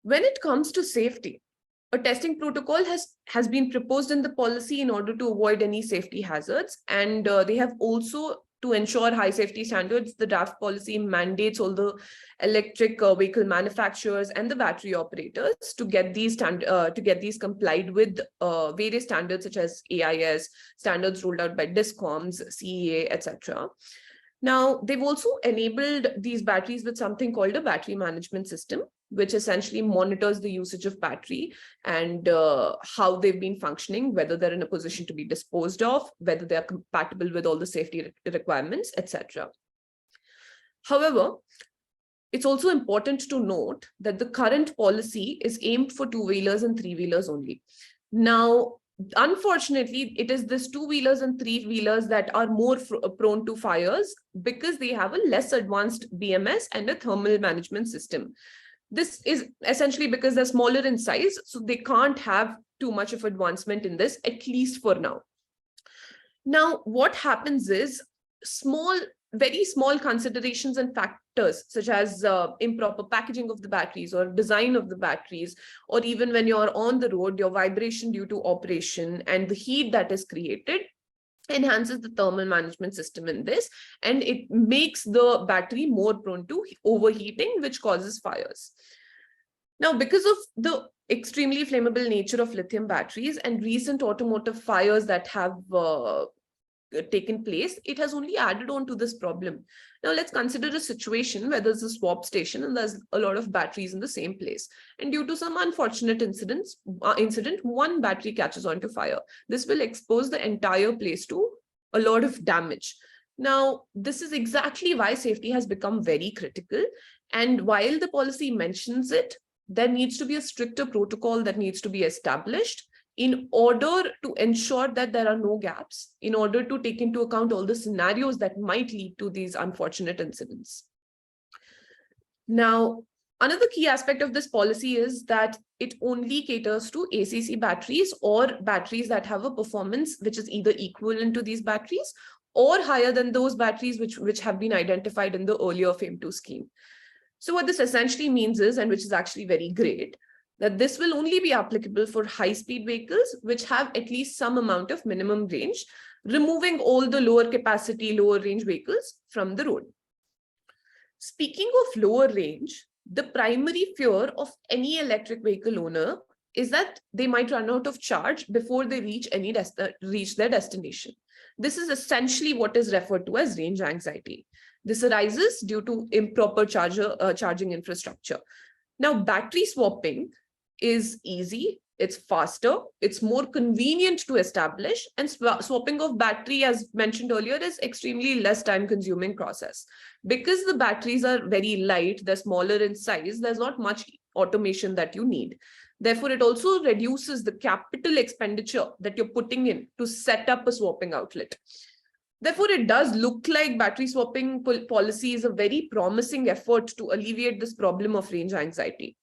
when it comes to safety, a testing protocol has been proposed in the policy in order to avoid any safety hazards. And they have also, to ensure high safety standards, the draft policy mandates all the electric vehicle manufacturers and the battery operators to get these complied with various standards such as AIS, standards rolled out by DISCOMs, CEA, etc. Now, they've also enabled these batteries with something called a battery management system, which essentially monitors the usage of battery and how they've been functioning, whether they're in a position to be disposed of, whether they're compatible with all the safety requirements, etc. However, it's also important to note that the current policy is aimed for two-wheelers and three-wheelers only. Now, unfortunately, it is this two-wheelers and three-wheelers that are more prone to fires because they have a less advanced BMS and a thermal management system. This is essentially because they're smaller in size, so they can't have too much of advancement in this, at least for now. Now, what happens is very small considerations and factors, such as improper packaging of the batteries or design of the batteries, or even when you're on the road, your vibration due to operation and the heat that is created enhances the thermal management system in this, and it makes the battery more prone to overheating, which causes fires. Now, because of the extremely flammable nature of lithium batteries and recent automotive fires that have taken place, it has only added on to this problem. Now, let's consider a situation where there's a swap station and there's a lot of batteries in the same place. And due to some unfortunate incident, one battery catches on to fire. This will expose the entire place to a lot of damage. Now, this is exactly why safety has become very critical. And while the policy mentions it, there needs to be a stricter protocol that needs to be established in order to ensure that there are no gaps, in order to take into account all the scenarios that might lead to these unfortunate incidents. Now, another key aspect of this policy is that it only caters to ACC batteries or batteries that have a performance which is either equivalent to these batteries or higher than those batteries which have been identified in the earlier FAME2 scheme. So what this essentially means is, and which is actually very great, that this will only be applicable for high-speed vehicles which have at least some amount of minimum range, removing all the lower capacity, lower range vehicles from the road. Speaking of lower range, the primary fear of any electric vehicle owner is that they might run out of charge before they reach their destination. This is essentially what is referred to as range anxiety. This arises due to improper charging infrastructure. Now, battery swapping is easy, it's faster, it's more convenient to establish, and swapping of battery, as mentioned earlier, is extremely less time-consuming process. Because the batteries are very light, they're smaller in size, there's not much automation that you need. Therefore, it also reduces the capital expenditure that you're putting in to set up a swapping outlet. Therefore, it does look like battery swapping policy is a very promising effort to alleviate this problem of range anxiety.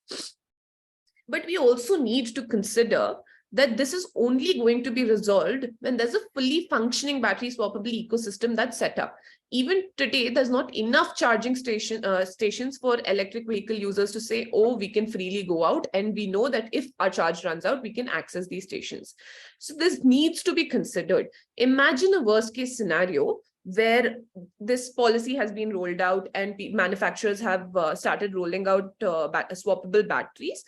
But we also need to consider that this is only going to be resolved when there's a fully functioning battery swappable ecosystem that's set up. Even today, there's not enough charging stations for electric vehicle users to say, oh, we can freely go out, and we know that if our charge runs out, we can access these stations. So this needs to be considered. Imagine a worst case scenario where this policy has been rolled out and manufacturers have started rolling out swappable batteries.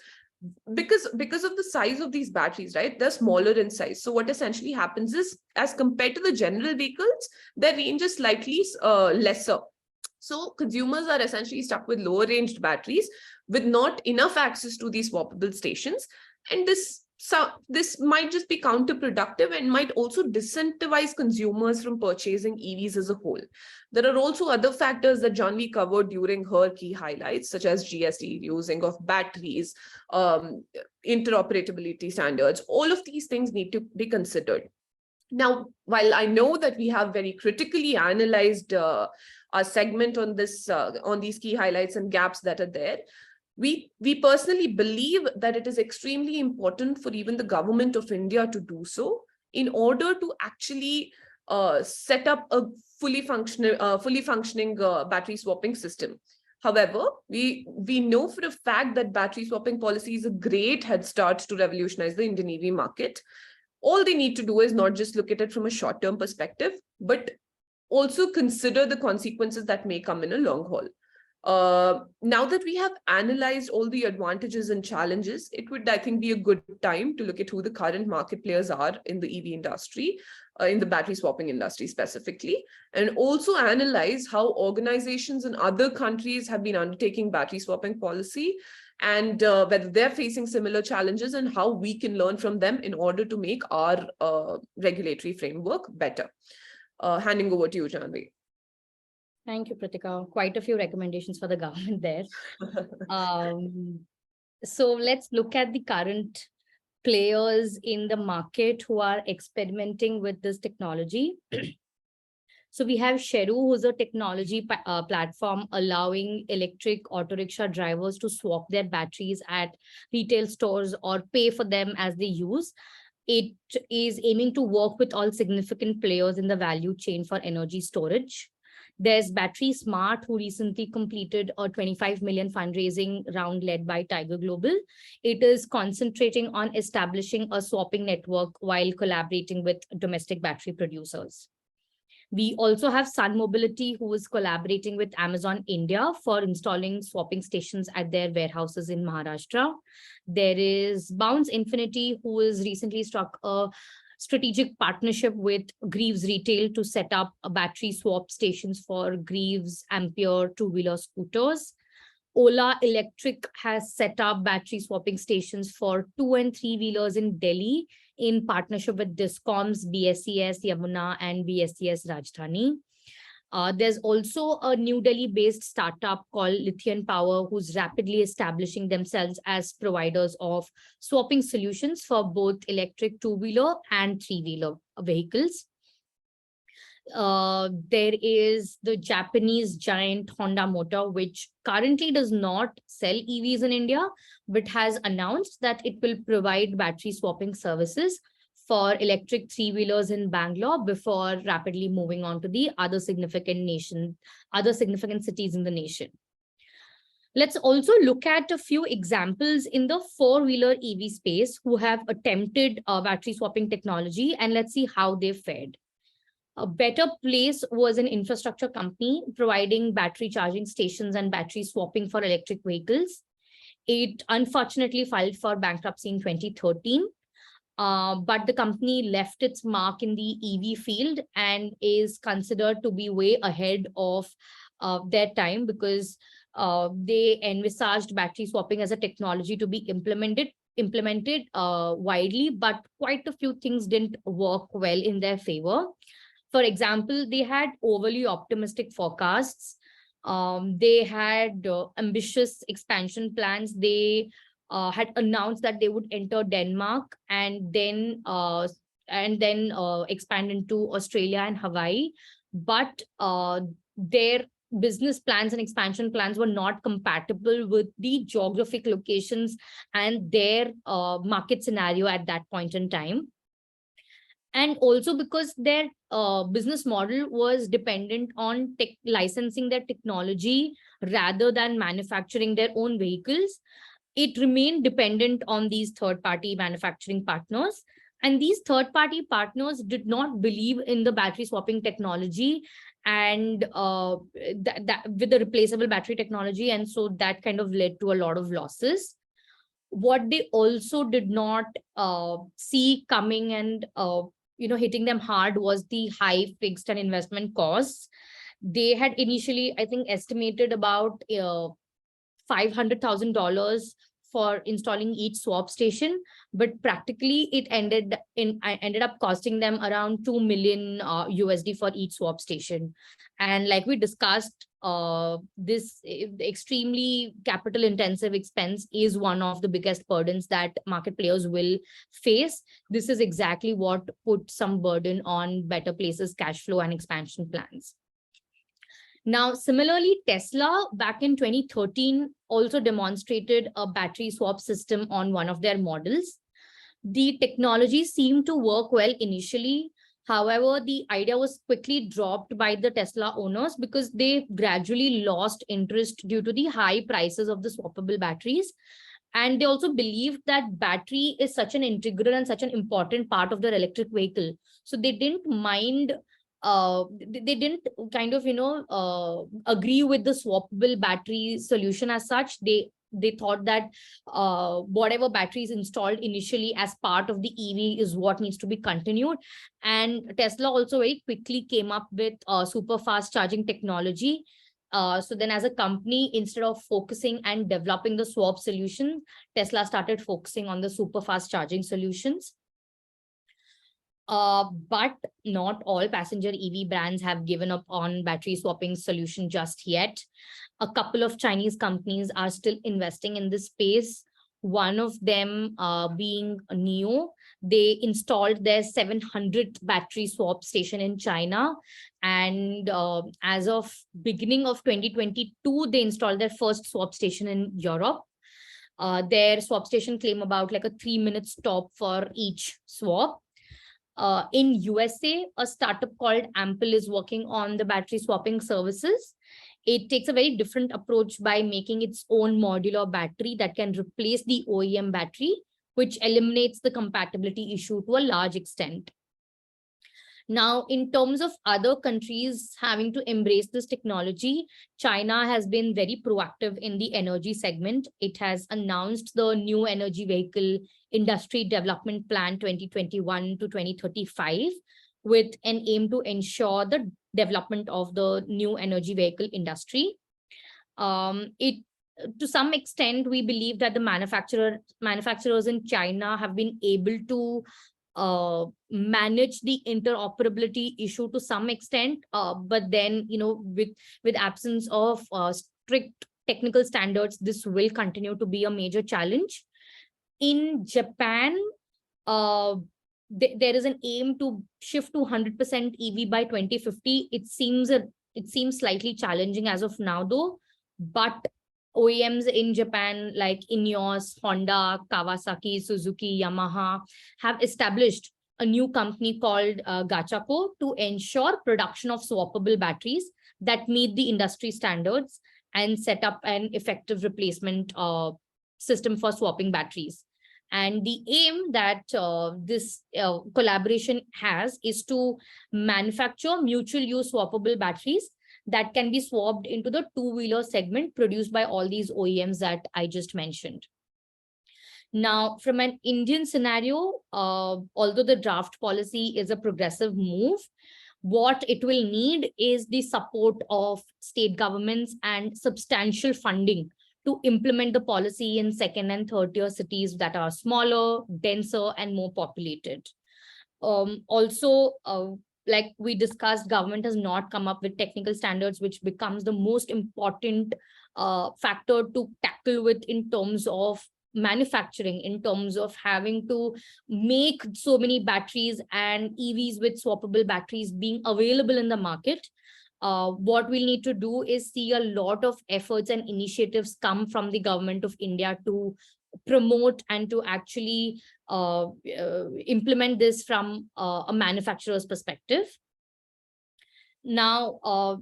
Because of the size of these batteries, right? They're smaller in size. So what essentially happens is, as compared to the general vehicles, their range is slightly lesser. So consumers are essentially stuck with lower ranged batteries with not enough access to these swappable stations. And this so this might just be counterproductive and might also disincentivize consumers from purchasing EVs as a whole. There are also other factors that Janvi covered during her key highlights, such as GST, using of batteries, interoperability standards. All of these things need to be considered. Now, while I know that we have very critically analyzed our segment on this, on these key highlights and gaps that are there, we personally believe that it is extremely important for even the government of India to do so in order to actually set up a fully functioning battery swapping system. However, we know for a fact that battery swapping policy is a great head start to revolutionize the Indian EV market. All they need to do is not just look at it from a short-term perspective, but also consider the consequences that may come in a long haul. Now that we have analyzed all the advantages and challenges, it would, I think, be a good time to look at who the current market players are in the EV industry, in the battery swapping industry specifically, and also analyze how organizations in other countries have been undertaking battery swapping policy, and whether they're facing similar challenges and how we can learn from them in order to make our regulatory framework better. Handing over to you, Janvi. Thank you, Pritika. Quite a few recommendations for the government there. So let's look at the current players in the market who are experimenting with this technology. So we have Sheru, who's a technology platform allowing electric auto rickshaw drivers to swap their batteries at retail stores or pay for them as they use. It is aiming to work with all significant players in the value chain for energy storage. There's Battery Smart, who recently completed a 25 million fundraising round led by Tiger Global. It is concentrating on establishing a swapping network while collaborating with domestic battery producers. We also have Sun Mobility, who is collaborating with Amazon India for installing swapping stations at their warehouses in Maharashtra. There is Bounce Infinity, who has recently struck a strategic partnership with Greaves Retail to set up a battery swap stations for Greaves Ampere two-wheeler scooters. Ola Electric has set up battery swapping stations for 2- and 3-wheelers in Delhi in partnership with Discoms, BSES Yamuna, and BSES Rajdhani. There's also a New Delhi-based startup called Lithium Power, who's rapidly establishing themselves as providers of swapping solutions for both electric 2-wheeler and 3-wheeler vehicles. There is the Japanese giant Honda Motor, which currently does not sell EVs in India, but has announced that it will provide battery swapping services for electric 3-wheelers in Bangalore before rapidly moving on to the other significant cities in the nation. Let's also look at a few examples in the 4-wheeler EV space who have attempted battery swapping technology, and let's see how they fared. A Better Place was an infrastructure company providing battery charging stations and battery swapping for electric vehicles. It unfortunately filed for bankruptcy in 2013. But the company left its mark in the EV field and is considered to be way ahead of their time, because they envisaged battery swapping as a technology to be implemented widely, but quite a few things didn't work well in their favor. For example, they had overly optimistic forecasts. They had ambitious expansion plans. They had announced that they would enter Denmark and then expand into Australia and Hawaii. But their business plans and expansion plans were not compatible with the geographic locations and their market scenario at that point in time. And also because their business model was dependent on licensing their technology rather than manufacturing their own vehicles, it remained dependent on these third-party manufacturing partners. And these third-party partners did not believe in the battery swapping technology and with the replaceable battery technology. And so that kind of led to a lot of losses. What they also did not see coming and hitting them hard was the high fixed and investment costs. They had initially, I think, estimated about $500,000 for installing each swap station, but practically it ended up costing them around 2 million USD for each swap station. And like we discussed, this extremely capital intensive expense is one of the biggest burdens that market players will face. This is exactly what put some burden on Better Place's cash flow and expansion plans. Now, similarly, Tesla back in 2013 also demonstrated a battery swap system on one of their models. The technology seemed to work well initially. However, the idea was quickly dropped by the Tesla owners because they gradually lost interest due to the high prices of the swappable batteries. And they also believed that battery is such an integral and such an important part of their electric vehicle. So they didn't mind, they didn't kind of, agree with the swappable battery solution as such. They thought that whatever batteries installed initially as part of the EV is what needs to be continued. And Tesla also very quickly came up with super fast charging technology. So then as a company, instead of focusing and developing the swap solution, Tesla started focusing on the super fast charging solutions. But not all passenger EV brands have given up on battery swapping solution just yet. A couple of Chinese companies are still investing in this space. One of them being NIO. They installed their 700th battery swap station in China. And as of beginning of 2022, they installed their first swap station in Europe. Their swap station claim about like a 3-minute stop for each swap. In USA, a startup called Ample is working on the battery swapping services. It takes a very different approach by making its own modular battery that can replace the OEM battery, which eliminates the compatibility issue to a large extent. Now, in terms of other countries having to embrace this technology, China has been very proactive in the energy segment. It has announced the New Energy Vehicle Industry Development Plan 2021 to 2035, with an aim to ensure the development of the new energy vehicle industry. To some extent, we believe that the manufacturers in China have been able to manage the interoperability issue to some extent, but then, with absence of strict technical standards, this will continue to be a major challenge. In Japan, there is an aim to shift to 100% EV by 2050. It seems slightly challenging as of now, though. But OEMs in Japan like Ineos, Honda, Kawasaki, Suzuki, Yamaha have established a new company called Gachako to ensure production of swappable batteries that meet the industry standards and set up an effective replacement system for swapping batteries. And the aim that this collaboration has is to manufacture mutual use swappable batteries that can be swapped into the two-wheeler segment produced by all these OEMs that I just mentioned. Now, from an Indian scenario, although the draft policy is a progressive move, what it will need is the support of state governments and substantial funding to implement the policy in second and third tier cities that are smaller, denser, and more populated. Also, like we discussed, government has not come up with technical standards, which becomes the most important factor to tackle with in terms of manufacturing, in terms of having to make so many batteries and EVs with swappable batteries being available in the market. What we'll need to do is see a lot of efforts and initiatives come from the government of India to promote and to actually implement this from a manufacturer's perspective. Now,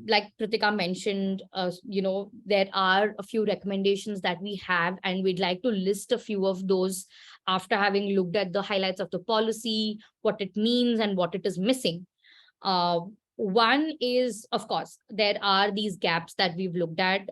like Pritika mentioned, there are a few recommendations that we have, and we'd like to list a few of those after having looked at the highlights of the policy, what it means, and what it is missing. One is, of course, there are these gaps that we've looked at.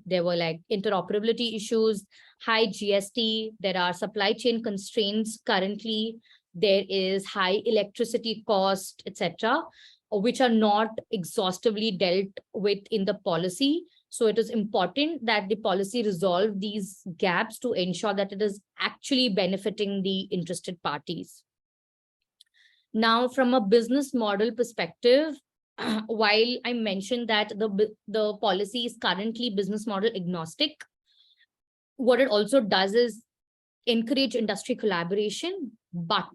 There were like interoperability issues, high GST, there are supply chain constraints currently, there is high electricity cost, etc., which are not exhaustively dealt with in the policy. So it is important that the policy resolve these gaps to ensure that it is actually benefiting the interested parties. Now, from a business model perspective, while I mentioned that the policy is currently business model agnostic, what it also does is encourage industry collaboration, but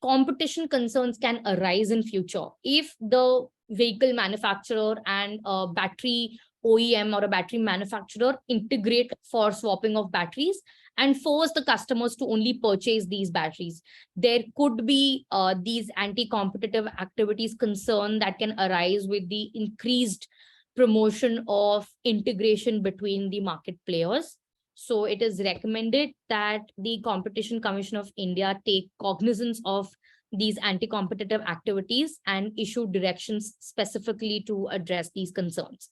competition concerns can arise in future if the vehicle manufacturer and a battery OEM or a battery manufacturer integrate for swapping of batteries and force the customers to only purchase these batteries. There could be these anti-competitive activities concern that can arise with the increased promotion of integration between the market players. So it is recommended that the Competition Commission of India take cognizance of these anti-competitive activities and issue directions specifically to address these concerns.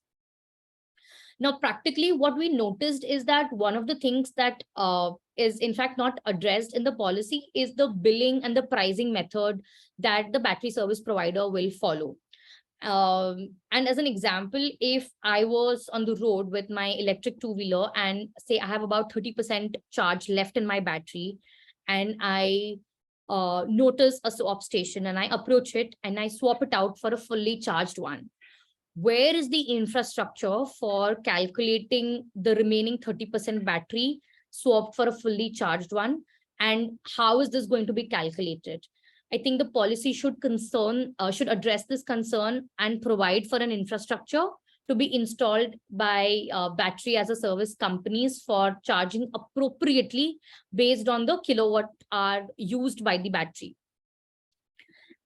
Now, practically, what we noticed is that one of the things that is in fact not addressed in the policy is the billing and the pricing method that the battery service provider will follow. And as an example, if I was on the road with my electric two-wheeler and say I have about 30% charge left in my battery, and I notice a swap station and I approach it and I swap it out for a fully charged one, where is the infrastructure for calculating the remaining 30% battery swapped for a fully charged one? And how is this going to be calculated? I think the policy should address this concern and provide for an infrastructure to be installed by battery as a service companies for charging appropriately based on the kilowatt hour used by the battery.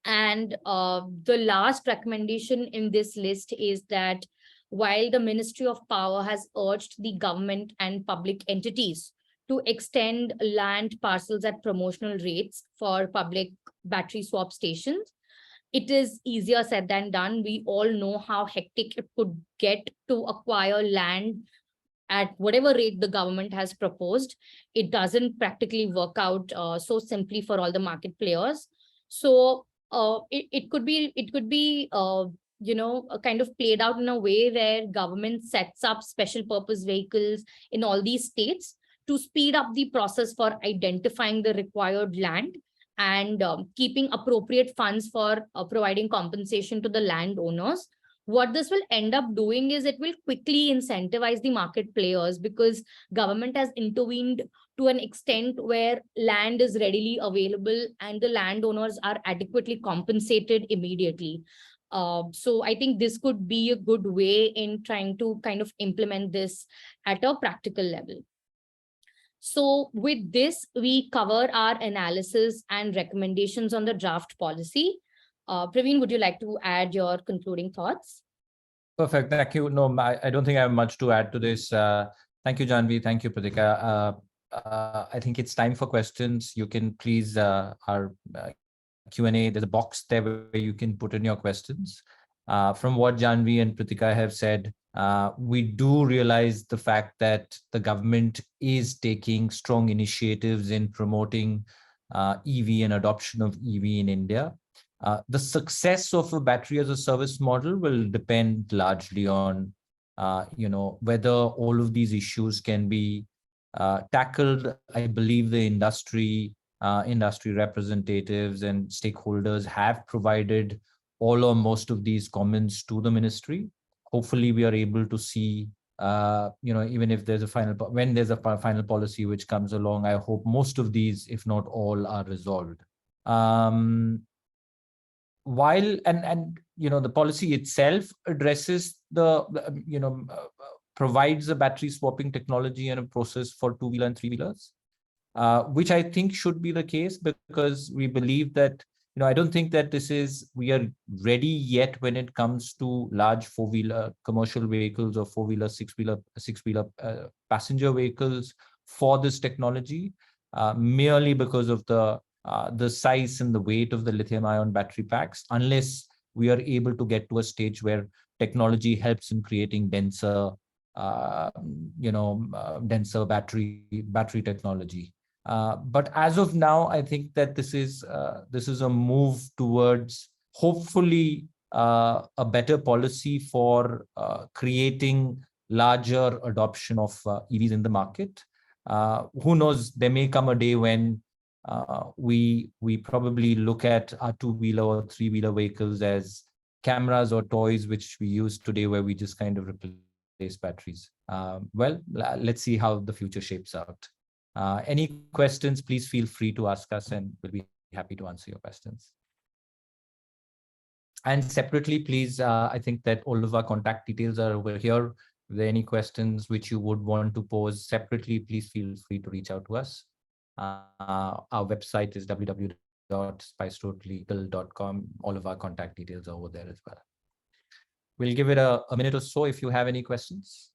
And the last recommendation in this list is that while the Ministry of Power has urged the government and public entities to extend land parcels at promotional rates for public battery swap stations, it is easier said than done. We all know how hectic it could get to acquire land at whatever rate the government has proposed. It doesn't practically work out so simply for all the market players. So it could be kind of played out in a way where government sets up special purpose vehicles in all these states to speed up the process for identifying the required land and keeping appropriate funds for providing compensation to the landowners. What this will end up doing is it will quickly incentivize the market players, because government has intervened to an extent where land is readily available and the landowners are adequately compensated immediately. So I think this could be a good way in trying to kind of implement this at a practical level. So with this, we cover our analysis and recommendations on the draft policy. Praveen, would you like to add your concluding thoughts? Perfect. Thank you. No, I don't think I have much to add to this. Thank you, Janvi. Thank you, Pritika. I think it's time for questions. You can please, our Q&A, there's a box there where you can put in your questions. From what Janvi and Pritika have said, we do realize the fact that the government is taking strong initiatives in promoting EV and adoption of EV in India. The success of a battery as a service model will depend largely on, whether all of these issues can be tackled. I believe the industry representatives and stakeholders have provided all or most of these comments to the ministry. Hopefully, we are able to see, even if there's when there's a final policy which comes along, I hope most of these, if not all, are resolved. While the policy itself addresses provides a battery swapping technology and a process for two-wheeler and three-wheelers, which I think should be the case, because we believe that, I don't think that we are ready yet when it comes to large four-wheeler commercial vehicles or four-wheeler, six-wheeler passenger vehicles for this technology, merely because of the size and the weight of the lithium-ion battery packs, unless we are able to get to a stage where technology helps in creating denser battery technology. But as of now, I think that this is a move towards hopefully a better policy for creating larger adoption of EVs in the market. Who knows, there may come a day when we probably look at our two-wheeler or three-wheeler vehicles as cameras or toys which we use today, where we just kind of replace batteries. Well, let's see how the future shapes out. Any questions, please feel free to ask us and we'll be happy to answer your questions. And separately, please, I think that all of our contact details are over here. If there are any questions which you would want to pose separately, please feel free to reach out to us. Our website is www.spiceroadlegal.com. All of our contact details are over there as well. We'll give it a minute or so if you have any questions.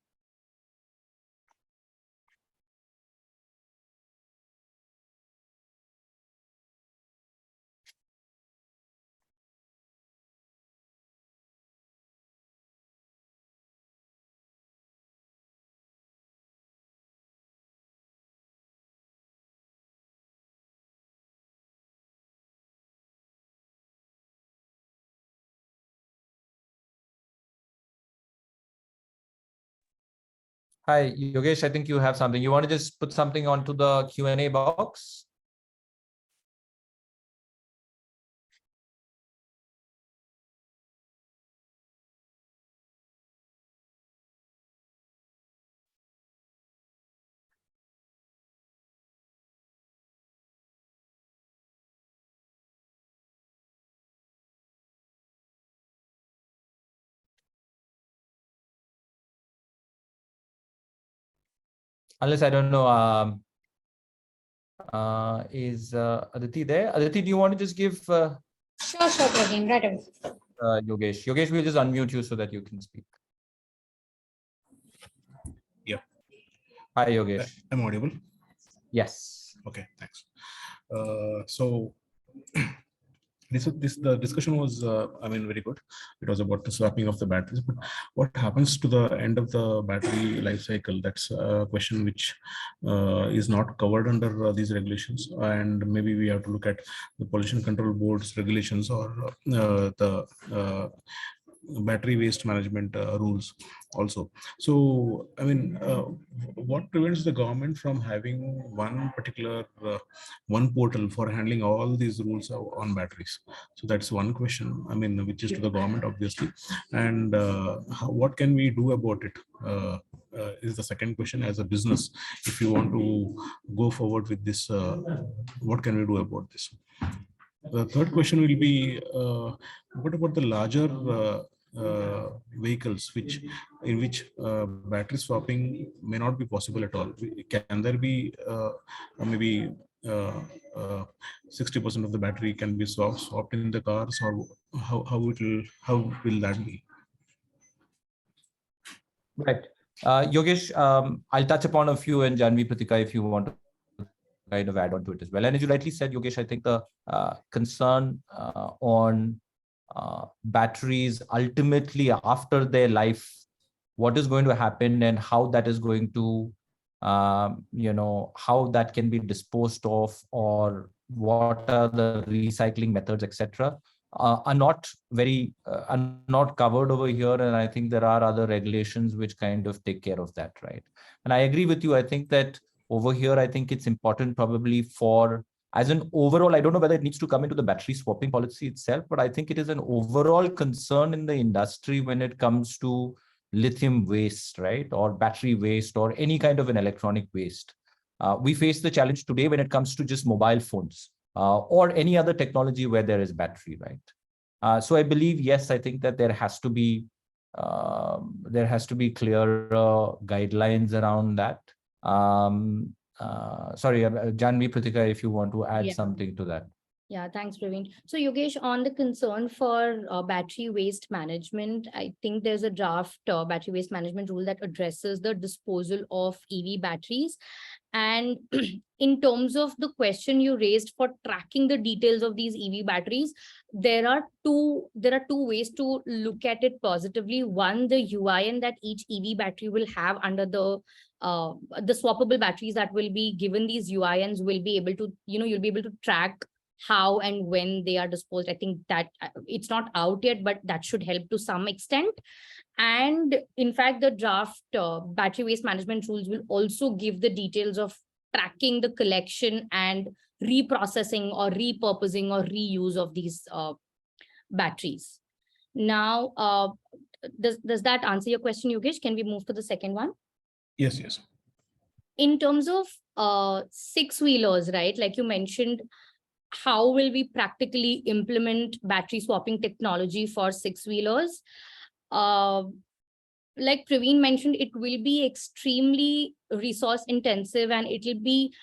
Hi, Yogesh, I think you have something. You want to just put something onto the Q&A box? Unless, I don't know, is Aditi there? Aditi, do you want to just give Sure, Praveen, right away. Yogesh? Yogesh, we'll just unmute you so that you can speak. Yeah. Hi, Yogesh. I'm audible? Yes. Okay, thanks. So the discussion was, I mean, very good. It was about the swapping of the batteries, but what happens to the end of the battery life cycle? That's a question which is not covered under these regulations, and maybe we have to look at the Pollution Control Board's regulations or the battery waste management rules also. So, I mean, what prevents the government from having one particular one portal for handling all these rules on batteries? So that's one question, I mean, which is to the government, obviously. And what can we do about it? Is the second question. As a business, if you want to go forward with this, what can we do about this? The third question will be, what about the larger vehicles in which battery swapping may not be possible at all? Can there be maybe 60% of the battery can be swapped in the cars, or how will that be? Right. Yogesh, I'll touch upon a few, and Janvi, Pritika, if you want to kind of add on to it as well. And as you rightly said, Yogesh, I think the concern on batteries ultimately after their life, what is going to happen and how that is going to, how that can be disposed of, or what are the recycling methods, etc., are not covered over here. And I think there are other regulations which kind of take care of that, right? And I agree with you. I think that over here, I think it's important probably for, as an overall, I don't know whether it needs to come into the battery swapping policy itself, but I think it is an overall concern in the industry when it comes to lithium waste, right? Or battery waste, or any kind of an electronic waste. We face the challenge today when it comes to just mobile phones or any other technology where there is battery, right? So I believe, yes, I think that there has to be clear guidelines around that. Sorry, Janvi, Pritika, if you want to add something to that. Yeah, thanks, Praveen. So Yogesh, on the concern for battery waste management, I think there's a draft battery waste management rule that addresses the disposal of EV batteries. And in terms of the question you raised for tracking the details of these EV batteries, there are two ways to look at it positively. One, the UIN that each EV battery will have under the swappable batteries that will be given these UINs will be able to, you'll be able to track how and when they are disposed. I think that it's not out yet, but that should help to some extent. And in fact, the draft battery waste management rules will also give the details of tracking the collection and reprocessing or repurposing or reuse of these batteries. Now, does that answer your question, Yogesh? Can we move to the second one? Yes, yes. In terms of six-wheelers, right? Like you mentioned, how will we practically implement battery swapping technology for six-wheelers? Like Praveen mentioned, it will be extremely resource intensive and it will be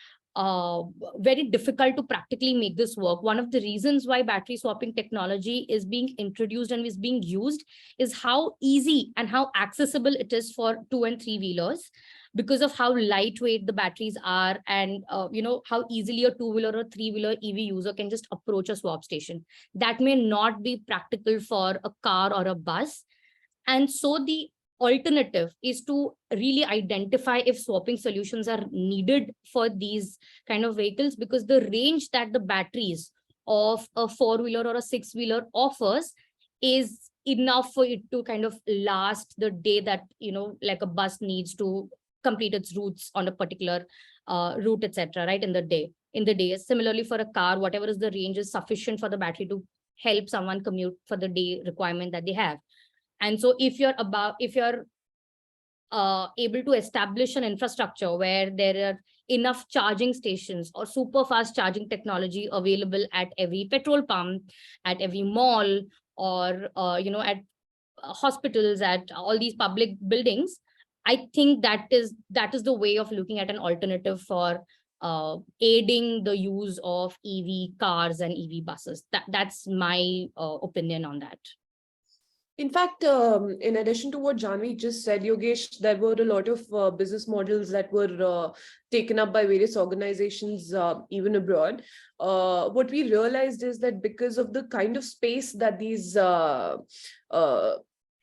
very difficult to practically make this work. One of the reasons why battery swapping technology is being introduced and is being used is how easy and how accessible it is for 2- and 3-wheelers, because of how lightweight the batteries are, and how easily a 2-wheeler or 3-wheeler EV user can just approach a swap station. That may not be practical for a car or a bus. And so the alternative is to really identify if swapping solutions are needed for these kind of vehicles, because the range that the batteries of a 4-wheeler or a 6-wheeler offers is enough for it to kind of last the day that, like a bus needs to complete its routes on a particular route, etc., right, in the day. Similarly, for a car, whatever is the range is sufficient for the battery to help someone commute for the day requirement that they have. And so if you're able to establish an infrastructure where there are enough charging stations or super fast charging technology available at every petrol pump, at every mall, or at hospitals, at all these public buildings, I think that is the way of looking at an alternative for aiding the use of EV cars and EV buses. That's my opinion on that. In fact, in addition to what Janvi just said, Yogesh, there were a lot of business models that were taken up by various organizations, even abroad. What we realized is that because of the kind of space that these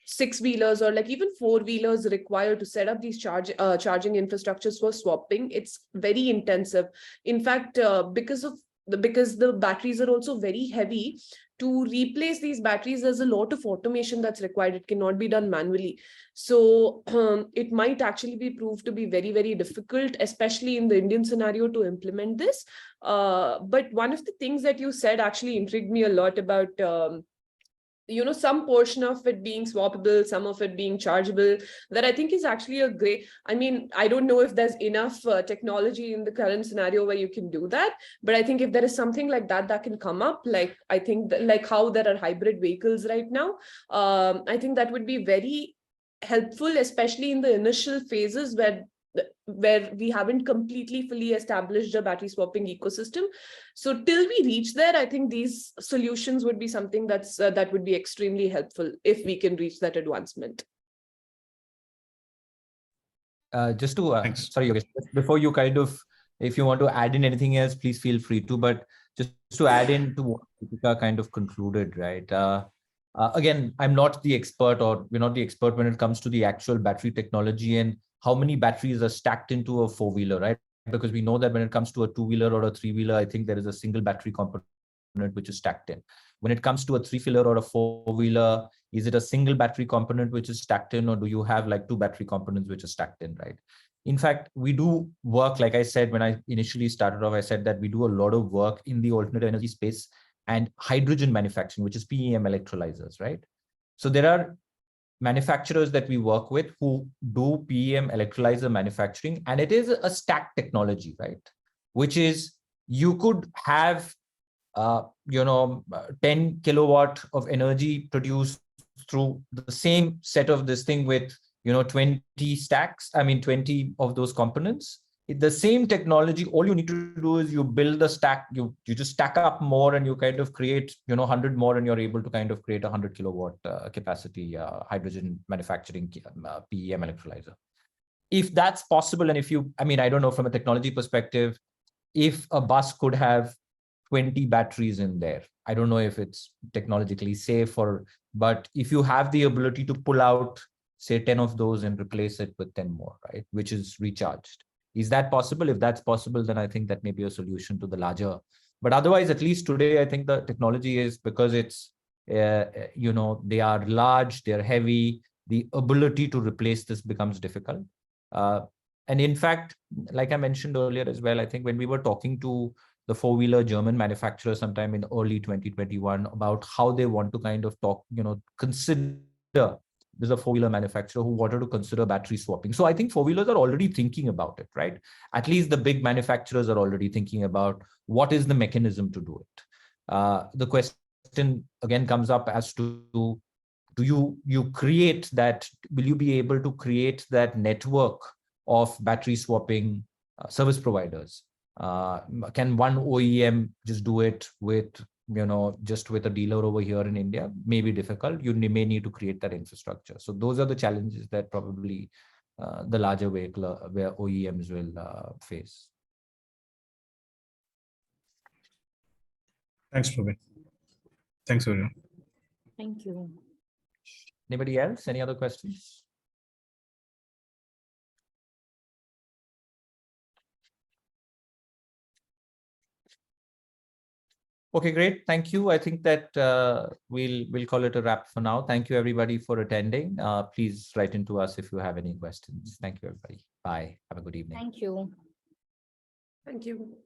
six-wheelers or like even 4-wheelers require to set up these charging infrastructures for swapping, it's very intensive. In fact, because the batteries are also very heavy, to replace these batteries, there's a lot of automation that's required. It cannot be done manually. So it might actually be proved to be very, very difficult, especially in the Indian scenario, to implement this. But one of the things that you said actually intrigued me a lot about some portion of it being swappable, some of it being chargeable, that I think is actually a great, I don't know if there's enough technology in the current scenario where you can do that, but I think if there is something like that can come up, like I think like how there are hybrid vehicles right now, I think that would be very helpful, especially in the initial phases where we haven't completely fully established a battery swapping ecosystem. So till we reach there, I think these solutions would be something that would be extremely helpful if we can reach that advancement. Just to, Thanks. sorry, Yogesh, before you if you want to add in anything else, please feel free to, but just to add in to what Pritika kind of concluded, right? Again, I'm not the expert, or we're not the expert when it comes to the actual battery technology and how many batteries are stacked into a 4-wheeler, right? Because we know that when it comes to a 2-wheeler or a 3-wheeler, I think there is a single battery component which is stacked in. When it comes to a 3-wheeler or a 4-wheeler, is it a single battery component which is stacked in, or do you have like 2 battery components which are stacked in, right? In fact, we do work, like I said, when I initially started off, I said that we do a lot of work in the alternative energy space and hydrogen manufacturing, which is PEM electrolyzers, right? So there are manufacturers that we work with who do PEM electrolyzer manufacturing, and it is a stack technology, right? Which is, you could have 10 kilowatt of energy produced through the same set of this thing with 20 stacks, 20 of those components. The same technology, all you need to do is you build the stack, you just stack up more, and you kind of create 100 more, and you're able to kind of create 100 kilowatt capacity hydrogen manufacturing PEM electrolyzer. If that's possible, and if you, I don't know, from a technology perspective, if a bus could have 20 batteries in there, I don't know if it's technologically safe, but if you have the ability to pull out, say, 10 of those and replace it with 10 more, right, which is recharged. Is that possible? If that's possible, then I think that may be a solution to the larger But otherwise, at least today, I think the technology is, because it's, they are large, they're heavy, the ability to replace this becomes difficult. And in fact, like I mentioned earlier as well, I think when we were talking to the four-wheeler German manufacturer sometime in early 2021 about how they want to kind of consider, there's a four-wheeler manufacturer who wanted to consider battery swapping. So I think four-wheelers are already thinking about it, right? At least the big manufacturers are already thinking about what is the mechanism to do it. The question again comes up as to, do you create that, will you be able to create that network of battery swapping service providers? Can one OEM just do it with, just with a dealer over here in India? May be difficult. You may need to create that infrastructure. So those are the challenges that probably the larger vehicle where OEMs will face. Thanks, Praveen. Thanks, everyone. Thank you. Anybody else? Any other questions? Okay, great. Thank you. I think that we'll call it a wrap for now. Thank you, everybody, for attending. Please write into us if you have any questions. Thank you, everybody. Bye. Have a good evening. Thank you. Thank you.